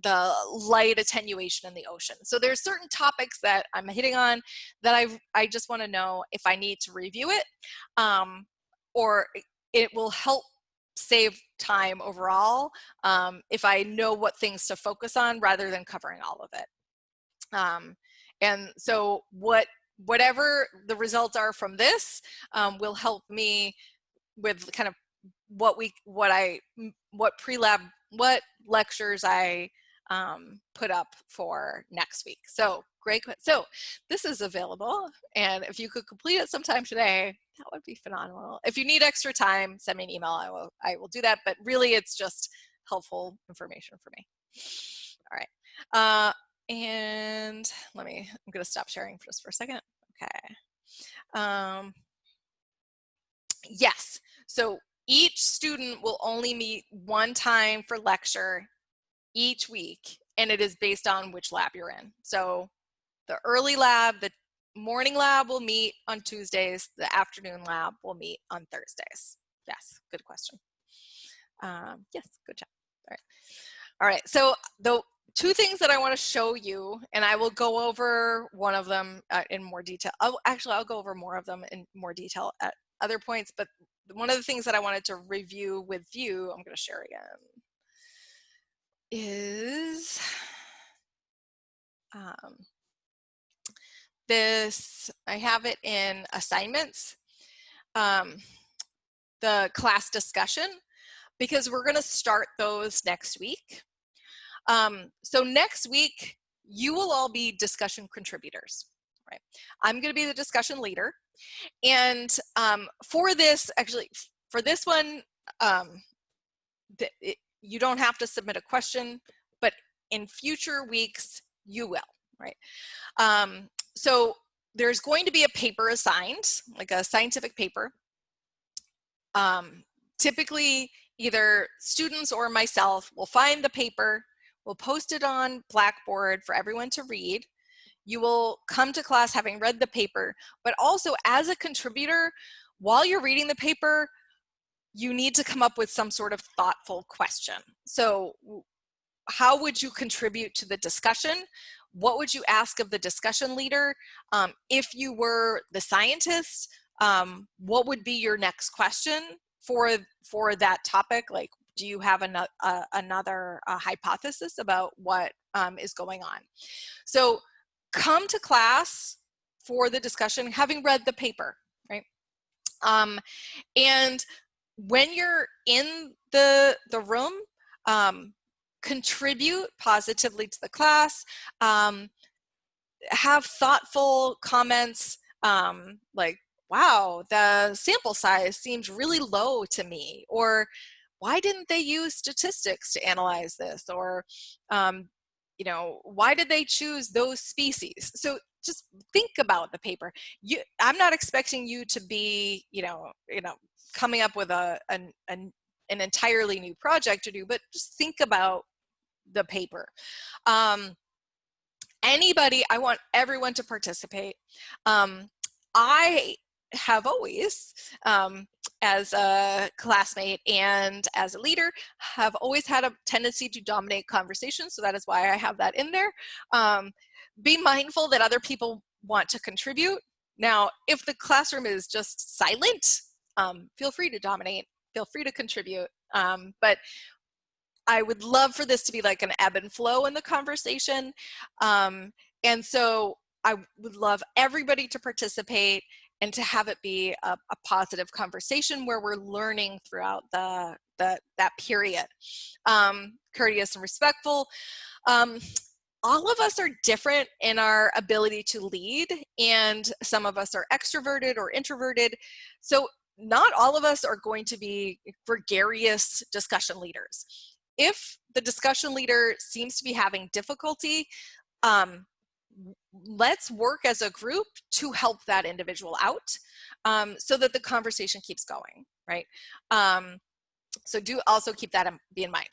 the light attenuation in the ocean. So there's certain topics that I'm hitting on that I just want to know if I need to review it, or it will help save time overall if I know what things to focus on rather than covering all of it. And so whatever the results are from this will help me with kind of what lectures I put up for next week. So great. So this is available, and if you could complete it sometime today, that would be phenomenal. If you need extra time, send me an email. I will do that. But really, it's just helpful information for me. All right. And I'm going to stop sharing just for a second. Okay. Yes. So each student will only meet one time for lecture each week, and it is based on which lab you're in. So the early lab, the morning lab will meet on Tuesdays. The afternoon lab will meet on Thursdays. Yes, good question. Yes, good job. All right. All right. So the 2 things that I want to show you, and I will go over one of them in more detail. I'll go over more of them in more detail at other points, but one of the things that I wanted to review with you, I'm going to share again, is this. I have it in assignments, the class discussion, because we're going to start those next week. So next week, you will all be discussion contributors, right? I'm going to be the discussion leader. And for this one, you don't have to submit a question, but in future weeks, you will, right? So there's going to be a paper assigned, like a scientific paper. Typically, either students or myself will find the paper, we'll post it on Blackboard for everyone to read. You will come to class having read the paper, but also as a contributor, while you're reading the paper, you need to come up with some sort of thoughtful question. So how would you contribute to the discussion? What would you ask of the discussion leader? If you were the scientist, what would be your next question for that topic? Like, do you have another hypothesis about what is going on? So come to class for the discussion having read the paper, right? And when you're in the room, contribute positively to the class, have thoughtful comments, like, wow, the sample size seems really low to me, or why didn't they use statistics to analyze this, or you know, why did they choose those species? So just think about the paper. I'm not expecting you to be, you know, coming up with an entirely new project to do, but just think about the paper. Anybody, I want everyone to participate. I have always, as a classmate and as a leader, have always had a tendency to dominate conversations, so that is why I have that in there. Be mindful that other people want to contribute. Now, if the classroom is just silent, feel free to dominate, feel free to contribute, but I would love for this to be like an ebb and flow in the conversation. And so I would love everybody to participate and to have it be a positive conversation where we're learning throughout that period. Courteous and respectful. All of us are different in our ability to lead, and some of us are extroverted or introverted. So not all of us are going to be gregarious discussion leaders. If the discussion leader seems to be having difficulty, let's work as a group to help that individual out, so that the conversation keeps going, right? So do also keep that in mind.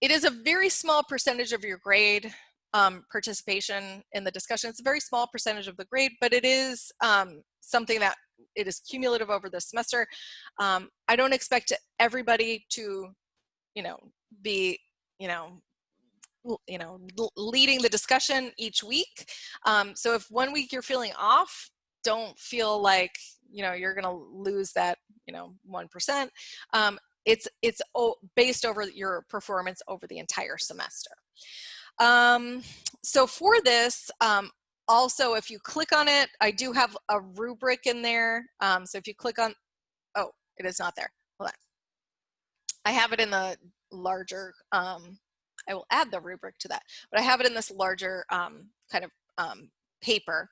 It is a very small percentage of your grade, participation in the discussion. It's a very small percentage of the grade, but it is something that it is cumulative over the semester. I don't expect everybody to, be, leading the discussion each week. So if 1 week you're feeling off, don't feel like, you're going to lose that, 1%. It's based over your performance over the entire semester. So for this, also, if you click on it, I do have a rubric in there. So if you click on, oh, it is not there. Hold on. I have it in the larger, I will add the rubric to that, but I have it in this larger kind of paper.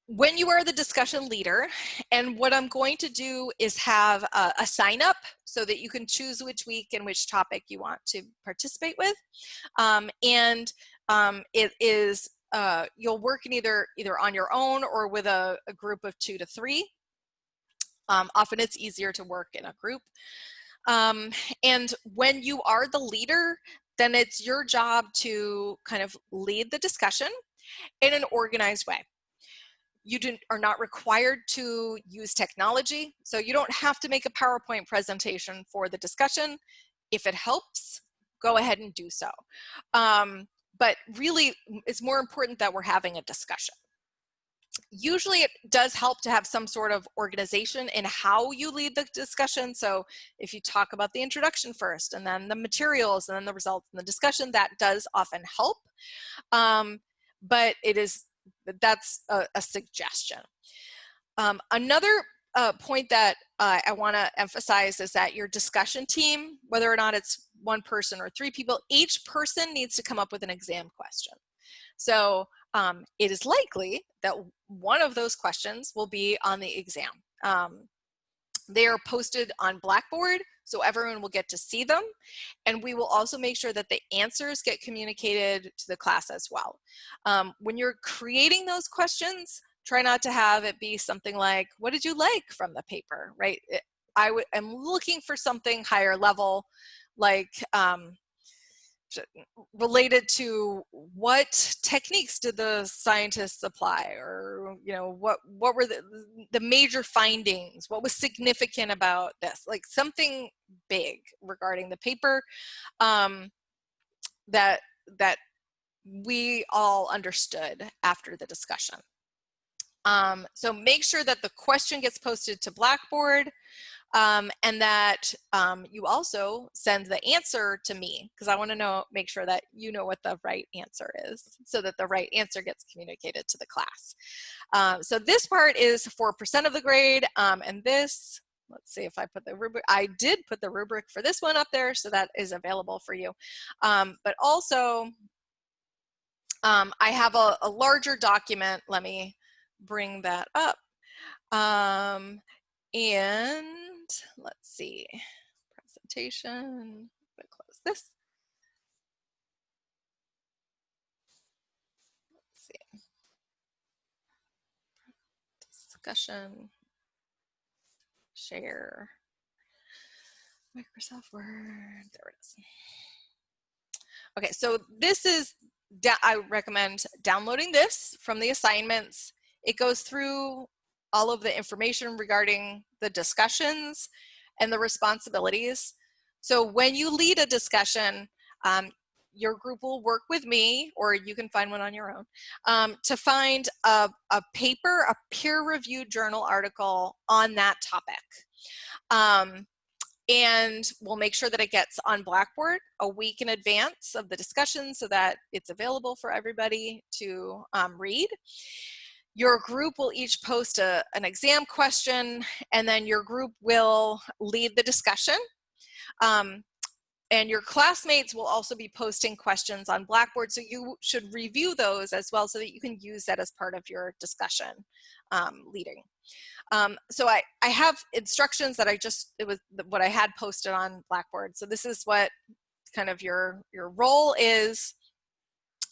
When you are the discussion leader, and what I'm going to do is have a sign up so that you can choose which week and which topic you want to participate with. It is, you'll work in either on your own or with a group of 2 to 3. Often it's easier to work in a group. And when you are the leader, then it's your job to kind of lead the discussion in an organized way. You are not required to use technology, so you don't have to make a PowerPoint presentation for the discussion. If it helps, go ahead and do so. But really, it's more important that we're having a discussion. Usually it does help to have some sort of organization in how you lead the discussion. So if you talk about the introduction first, and then the materials, and then the results and the discussion, that does often help. But that's a suggestion. Another point that I want to emphasize is that your discussion team, whether or not it's 1 person or 3 people, each person needs to come up with an exam question. So it is likely that one of those questions will be on the exam. They are posted on Blackboard so everyone will get to see them. And we will also make sure that the answers get communicated to the class as well. When you're creating those questions, try not to have it be something like, what did you like from the paper, right? I'm looking for something higher level, like related to what techniques did the scientists apply, or what were the major findings, what was significant about this, like something big regarding the paper that we all understood after the discussion. So make sure that the question gets posted to Blackboard. And that you also send the answer to me, because I want to make sure that you know what the right answer is, so that the right answer gets communicated to the class. So this part is 4% of the grade, and this, let's see if I put the rubric, I did put the rubric for this one up there, so that is available for you. But also, I have a larger document. Let me bring that up. And let's see, presentation, I'm gonna close this. Let's see, discussion, share, Microsoft Word, there it is. Okay, so this is, I recommend downloading this from the assignments. It goes through all of the information regarding the discussions and the responsibilities. So when you lead a discussion, your group will work with me, or you can find one on your own, to find a paper, a peer-reviewed journal article on that topic. And we'll make sure that it gets on Blackboard a week in advance of the discussion, so that it's available for everybody to read. Your group will each post an exam question, and then your group will lead the discussion. And your classmates will also be posting questions on Blackboard, so you should review those as well, so that you can use that as part of your discussion leading. So I have instructions that it was what I had posted on Blackboard. So this is what kind of your role is.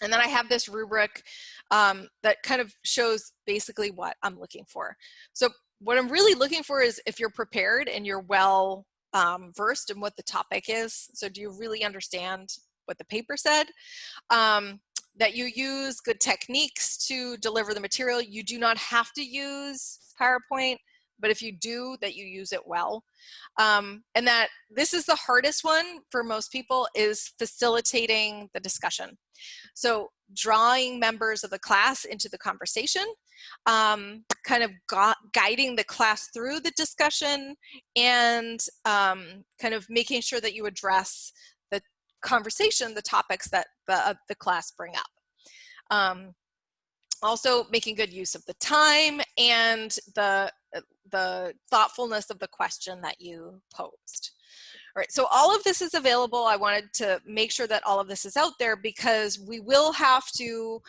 And then I have this rubric that kind of shows basically what I'm looking for. So what I'm really looking for is if you're prepared and you're well versed in what the topic is. So do you really understand what the paper said? That you use good techniques to deliver the material. You do not have to use PowerPoint, but if you do, that you use it well. And that this is the hardest one for most people, is facilitating the discussion. So drawing members of the class into the conversation, kind of guiding the class through the discussion, and kind of making sure that you address the conversation, the topics that the class bring up. Also making good use of the time and the thoughtfulness of the question that you posed. All right, so all of this is available. I wanted to make sure that all of this is out there, because we will have to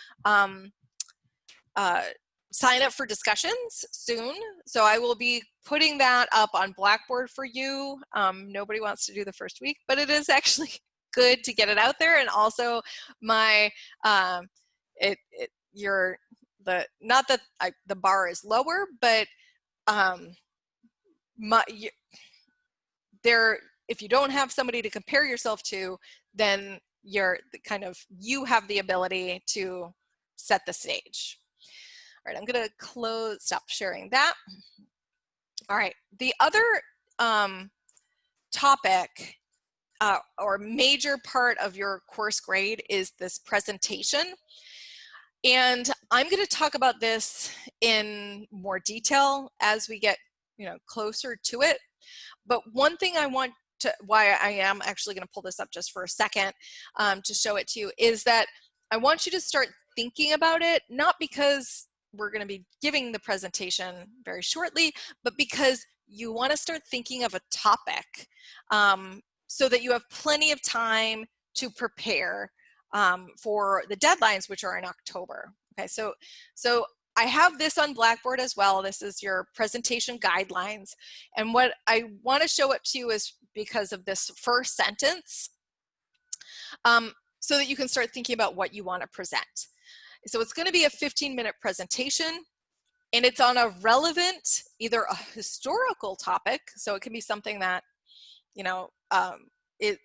sign up for discussions soon. So I will be putting that up on Blackboard for you. Nobody wants to do the first week, but it is actually good to get it out there. And also my, not that the bar is lower, but if you don't have somebody to compare yourself to, then you have the ability to set the stage. All right, I'm gonna stop sharing that. All right, the other topic or major part of your course grade is this presentation. And I'm gonna talk about this in more detail as we get closer to it. But one thing why I am actually going to pull this up just for a second to show it to you, is that I want you to start thinking about it, not because we're going to be giving the presentation very shortly, but because you want to start thinking of a topic so that you have plenty of time to prepare for the deadlines, which are in October. Okay, so I have this on Blackboard as well. This is your presentation guidelines. And what I want to show it to you is because of this first sentence, so that you can start thinking about what you want to present. So it's going to be a 15-minute presentation, and it's on a relevant, either a historical topic, so it can be something that, you know, it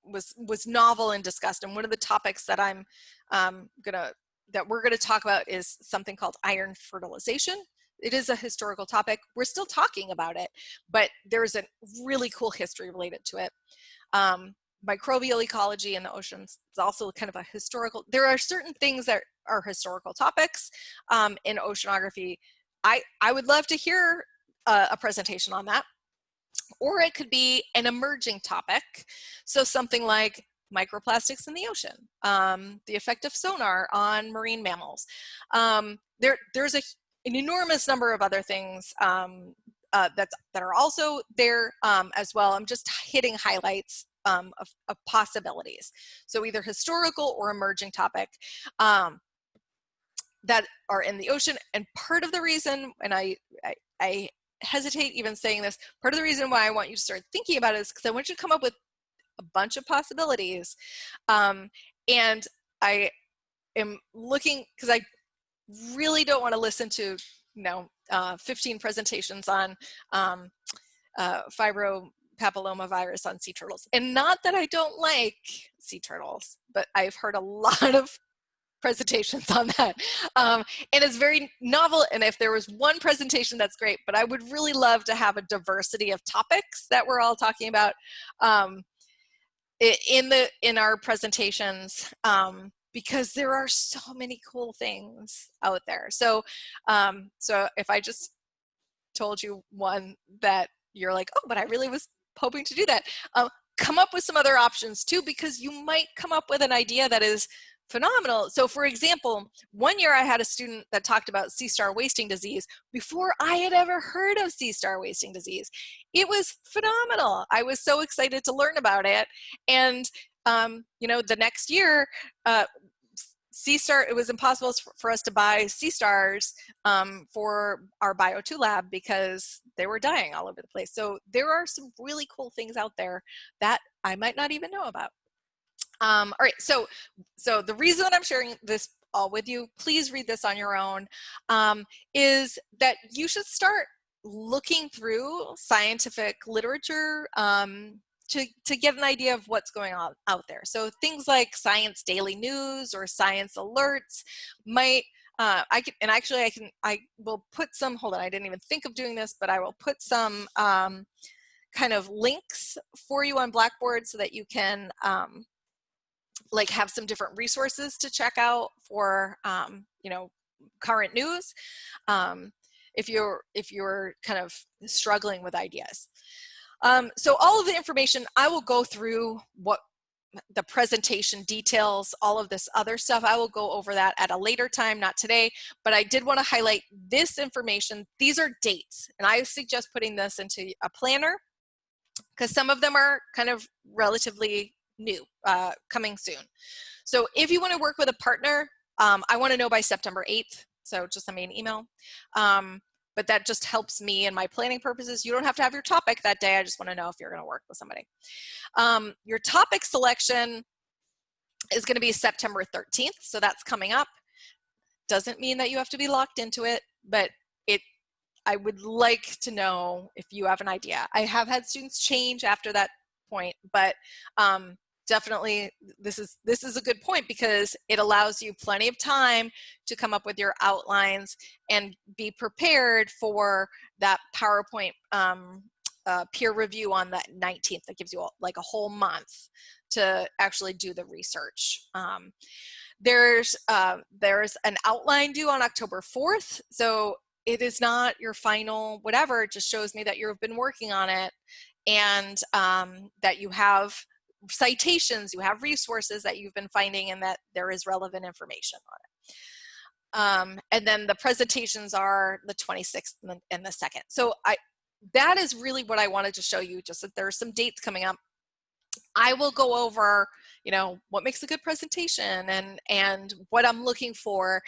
was novel and discussed. And one of the topics that we're gonna talk about is something called iron fertilization. It is a historical topic. We're still talking about it, but there's a really cool history related to it. Microbial ecology in the oceans is also kind of a historical. There are certain things that are historical topics in oceanography. I would love to hear a presentation on that. Or it could be an emerging topic. So something like microplastics in the ocean, the effect of sonar on marine mammals. There's an enormous number of other things that are also there as well. I'm just hitting highlights of possibilities. So either historical or emerging topic that are in the ocean. And part of the reason, and I hesitate even saying this, part of the reason why I want you to start thinking about it is because I want you to come up with a bunch of possibilities. And I am looking, because I really don't want to listen to 15 presentations on fibropapillomavirus on sea turtles. And not that I don't like sea turtles, but I've heard a lot of presentations on that. And it's very novel. And if there was one presentation, that's great. But I would really love to have a diversity of topics that we're all talking about in our presentations, because there are so many cool things out there. So, so if I just told you one that you're like, oh, but I really was hoping to do that, come up with some other options too, because you might come up with an idea that is phenomenal. So for example, one year I had a student that talked about sea star wasting disease before I had ever heard of sea star wasting disease. It was phenomenal. I was so excited to learn about it. And the next year, sea star, it was impossible for us to buy sea stars for our Bio2 lab because they were dying all over the place. So there are some really cool things out there that I might not even know about. All right, so the reason that I'm sharing this all with you, please read this on your own, is that you should start looking through scientific literature to get an idea of what's going on out there. So things like Science Daily News or Science Alerts might, I will put some, hold on, I didn't even think of doing this, but I will put some kind of links for you on Blackboard so that you can like have some different resources to check out for current news if you're kind of struggling with ideas. So all of the information, I will go through what the presentation details, all of this other stuff. I will go over that at a later time, not today, but I did want to highlight this information. These are dates, and I suggest putting this into a planner because some of them are kind of relatively new, coming soon. So if you want to work with a partner, I want to know by September 8th. So just send me an email. But that just helps me in my planning purposes. You don't have to have your topic that day. I just want to know if you're going to work with somebody. Your topic selection is going to be September 13th. So that's coming up. Doesn't mean that you have to be locked into it, but I would like to know if you have an idea. I have had students change after that point, but definitely this is a good point because it allows you plenty of time to come up with your outlines and be prepared for that PowerPoint peer review on the 19th. That gives you like a whole month to actually do the research. There's an outline due on October 4th. So it is not your final whatever. It just shows me that you've been working on it and that you have citations, you have resources that you've been finding and that there is relevant information on it. And then the presentations are the 26th and the 2nd. So that is really what I wanted to show you, just that there are some dates coming up. I will go over, what makes a good presentation and what I'm looking for.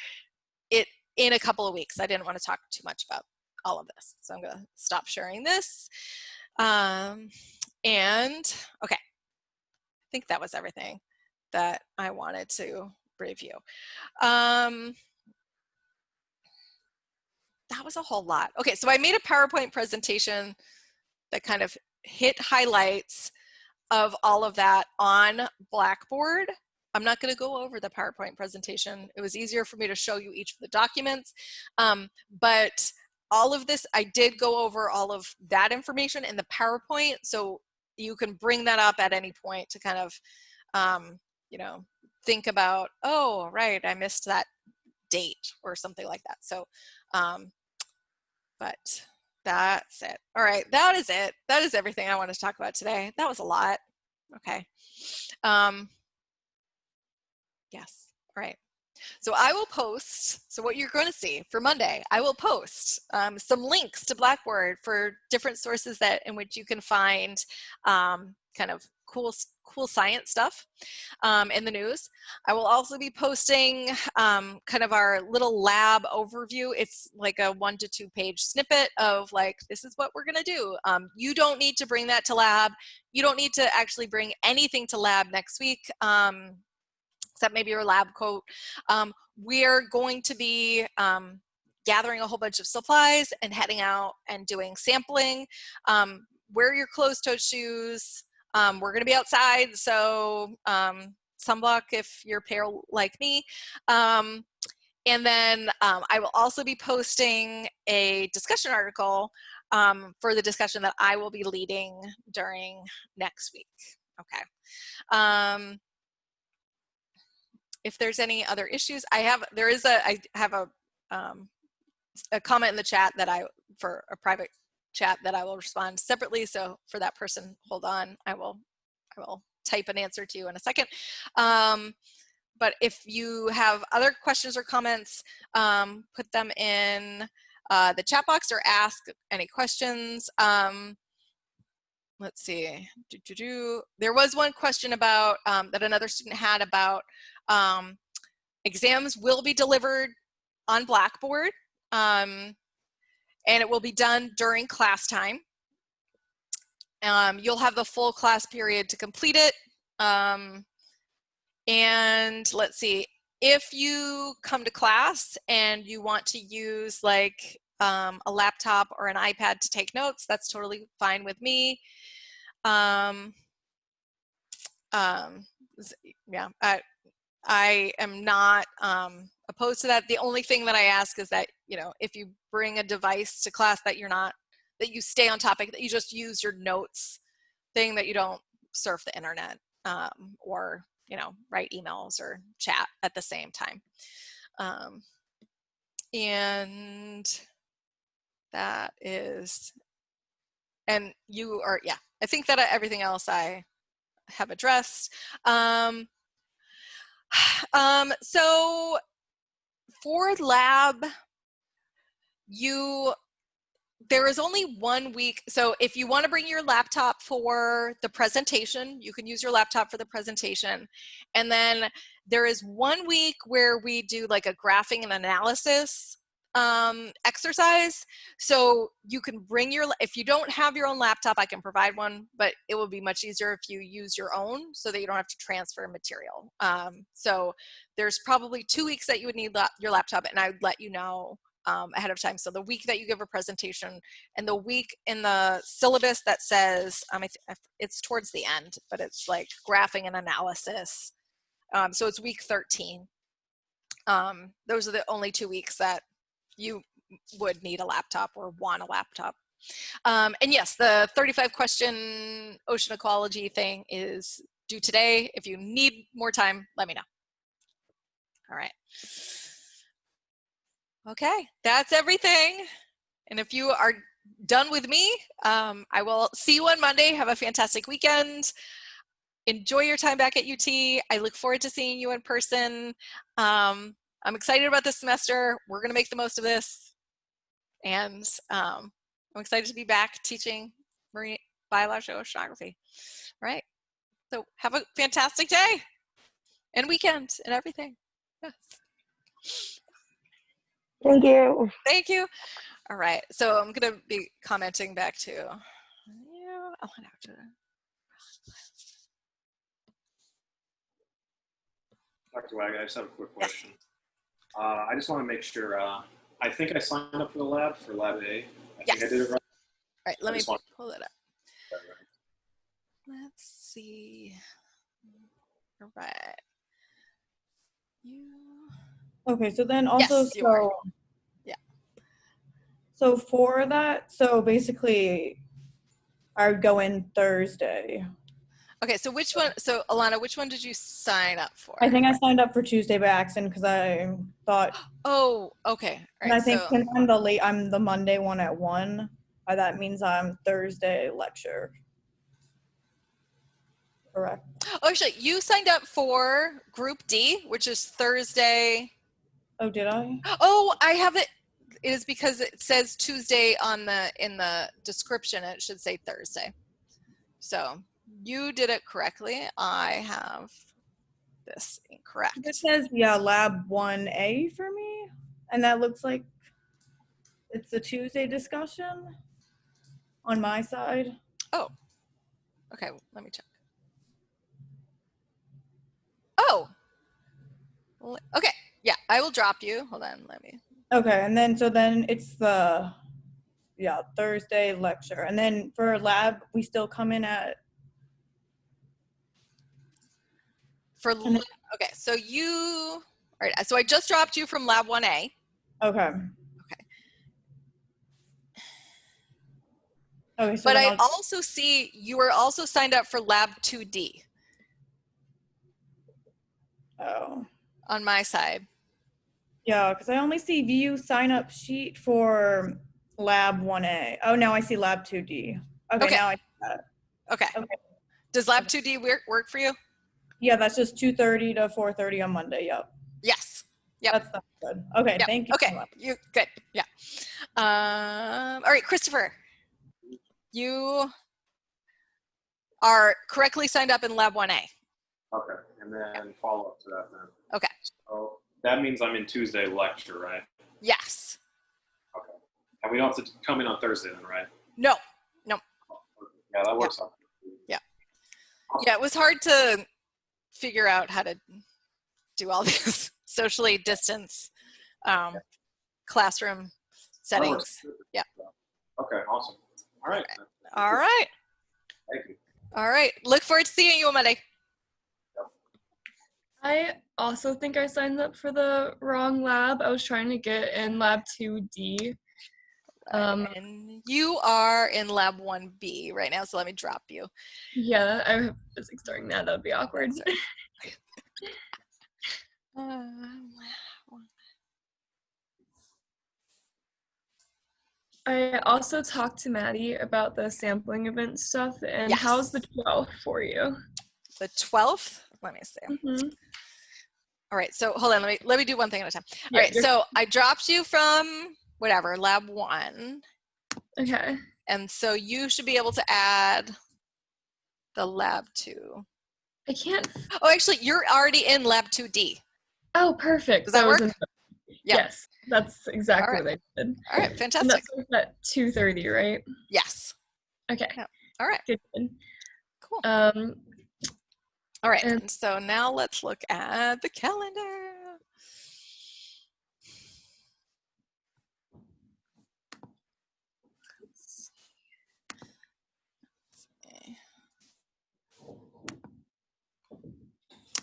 in a couple of weeks. I didn't want to talk too much about all of this. So I'm going to stop sharing this. And okay, I think that was everything that I wanted to review. That was a whole lot. Okay, so I made a PowerPoint presentation that kind of hit highlights of all of that on Blackboard. I'm not going to go over the PowerPoint presentation. It was easier for me to show you each of the documents. But all of this, I did go over all of that information in the PowerPoint. So you can bring that up at any point to kind of, you know, think about, oh, right, I missed that date or something like that. So, but that's it. All right, that is it. That is everything I wanted to talk about today. That was a lot. Okay. Yes. All right. So I will post, so what you're going to see for Monday, I will post some links to Blackboard for different sources that in which you can find kind of cool science stuff in the news. I will also be posting kind of our little lab overview. It's like a 1 to 2 page snippet of like, this is what we're going to do. You don't need to bring that to lab. You don't need to actually bring anything to lab next week. Except maybe your lab coat. We're going to be gathering a whole bunch of supplies and heading out and doing sampling. Wear your closed-toed shoes. We're going to be outside, so sunblock if you're pale like me. And then I will also be posting a discussion article for the discussion that I will be leading during next week. Okay. If there's any other issues, I have a comment in the chat that for a private chat that I will respond separately. So for that person, hold on, I will type an answer to you in a second. But if you have other questions or comments, put them in the chat box or ask any questions. Let's see. There was one question about that another student had about exams will be delivered on Blackboard, and it will be done during class time. You'll have the full class period to complete it. And let's see, if you come to class and you want to use like a laptop or an iPad to take notes, that's totally fine with me. Yeah, I am not opposed to that. The only thing that I ask is that, you know, if you bring a device to class that that you stay on topic, that you just use your notes thing, that you don't surf the internet or, you know, write emails or chat at the same time. And that is, and you are, yeah, I think that everything else I have addressed. So for lab, there is only 1 week. So if you want to bring your laptop for the presentation, you can use your laptop for the presentation. And then there is 1 week where we do like a graphing and analysis exercise. So you can bring if you don't have your own laptop, I can provide one, but it will be much easier if you use your own so that you don't have to transfer material. So there's probably 2 weeks that you would need your laptop, and I would let you know ahead of time. So the week that you give a presentation and the week in the syllabus that says, it's towards the end, but it's like graphing and analysis. So it's week 13. Those are the only 2 weeks that you would need a laptop or want a laptop. And yes, the 35 question ocean ecology thing is due today. If you need more time, let me know. All right. Okay, that's everything. And if you are done with me, I will see you on Monday. Have a fantastic weekend. Enjoy your time back at UT. I look forward to seeing you in person. I'm excited about this semester. We're going to make the most of this. And I'm excited to be back teaching marine biological oceanography. All right. So have a fantastic day and weekend and everything. Yes. Thank you. Thank you. All right. So I'm going to be commenting back to you. Oh, I have to. Dr. Wag, I just have a quick Yes. question. I just want to make sure. I think I signed up for the lab for Lab A. I Yes. think I did it right. All right. Let I me just want- pull it up. Let's see. All right. You. Okay, so then also, Yes, you are. Yeah. So for that, so basically, I would go in Thursday. Okay. So which one? So Alana, which one did you sign up for? I think I signed up for Tuesday by accident because I thought, Oh, okay. All and right. I think So, since I'm the Monday one at 1, that means I'm Thursday lecture. Correct. oh, actually, you signed up for Group D, which is Thursday. Oh, did I? Oh, I have it. It is because it says Tuesday in the description, and it should say Thursday. So you did it correctly. I have this incorrect. It says, yeah, Lab 1A for me, and that looks like it's a Tuesday discussion on my side. Oh, okay. Let me check. Oh, okay. Yeah, I will drop you. Hold on. Let me. Okay, and then so then it's the Thursday lecture, and then for lab we still come in at Okay, so you. All right. So I just dropped you from Lab 1A. okay. Okay, so But then I also see you were also signed up for Lab 2D on my side. Yeah, because I only see view sign up sheet for Lab 1A. Oh, now I see Lab 2D. Okay, now I see that. Okay. Does Lab 2D work for you? Yeah, that's just 2:30 to 4:30 on Monday. Yep. Yes. Yep. That's good. Okay, Yep. thank you. Okay, So much. you good. Yeah. All right, Christopher, you are correctly signed up in Lab 1A. Okay, and then follow up to that then. Okay. So that means I'm in Tuesday lecture, right? Yes. Okay. And we don't have to come in on Thursday then, right? No. Yeah, that works out. Yeah. Yeah, it was hard to figure out how to do all this socially distance classroom settings. Yeah. Okay, awesome. All right. All right. Thank you. All right. Look forward to seeing you on Monday. I also think I signed up for the wrong lab. I was trying to get in Lab 2D. And you are in Lab 1B right now, so let me drop you. Yeah, I have physics during that. That would be awkward. I also talked to Maddie about the sampling event stuff, and Yes. how's the 12th for you? The 12th? Let me see. Mm-hmm. All right, so hold on, let me do one thing at a time. All Yeah, right, so I dropped you from whatever, Lab 1. Okay. And so you should be able to add the Lab 2. I can't. Oh, actually, you're already in Lab 2D. Oh, perfect. Does that work? Yeah. Yes, that's exactly what I did. All right, And fantastic. that's at 2:30, right? Yes. Okay. Yeah. All right. Good. Cool. All right, and so now let's look at the calendar.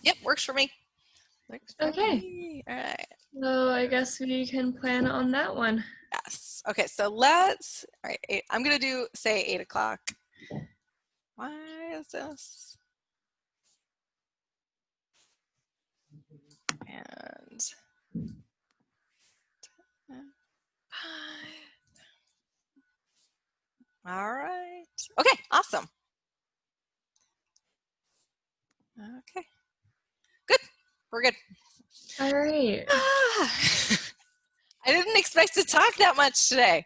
Yep, works for me. Okay. All right. So I guess we can plan on that one. Yes. Okay, so all right, I'm going to say 8 o'clock. Why is this? And all right. Okay, awesome. Okay. Good. We're good. All right. I didn't expect to talk that much today.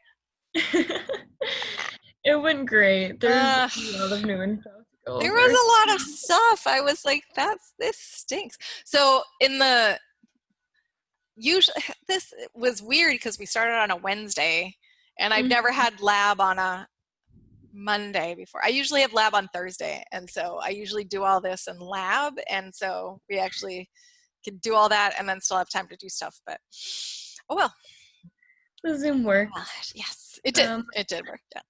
It went great. There's a lot of new info to go There over. was a lot of stuff. I was like, this stinks. So usually this was weird because we started on a Wednesday, and I've Mhm. never had lab on a Monday before. I usually have lab on Thursday, and so I usually do all this in lab, and so we actually can do all that and then still have time to do stuff. But oh well. The Zoom worked. Yes, it did. Um, It did work. Yeah.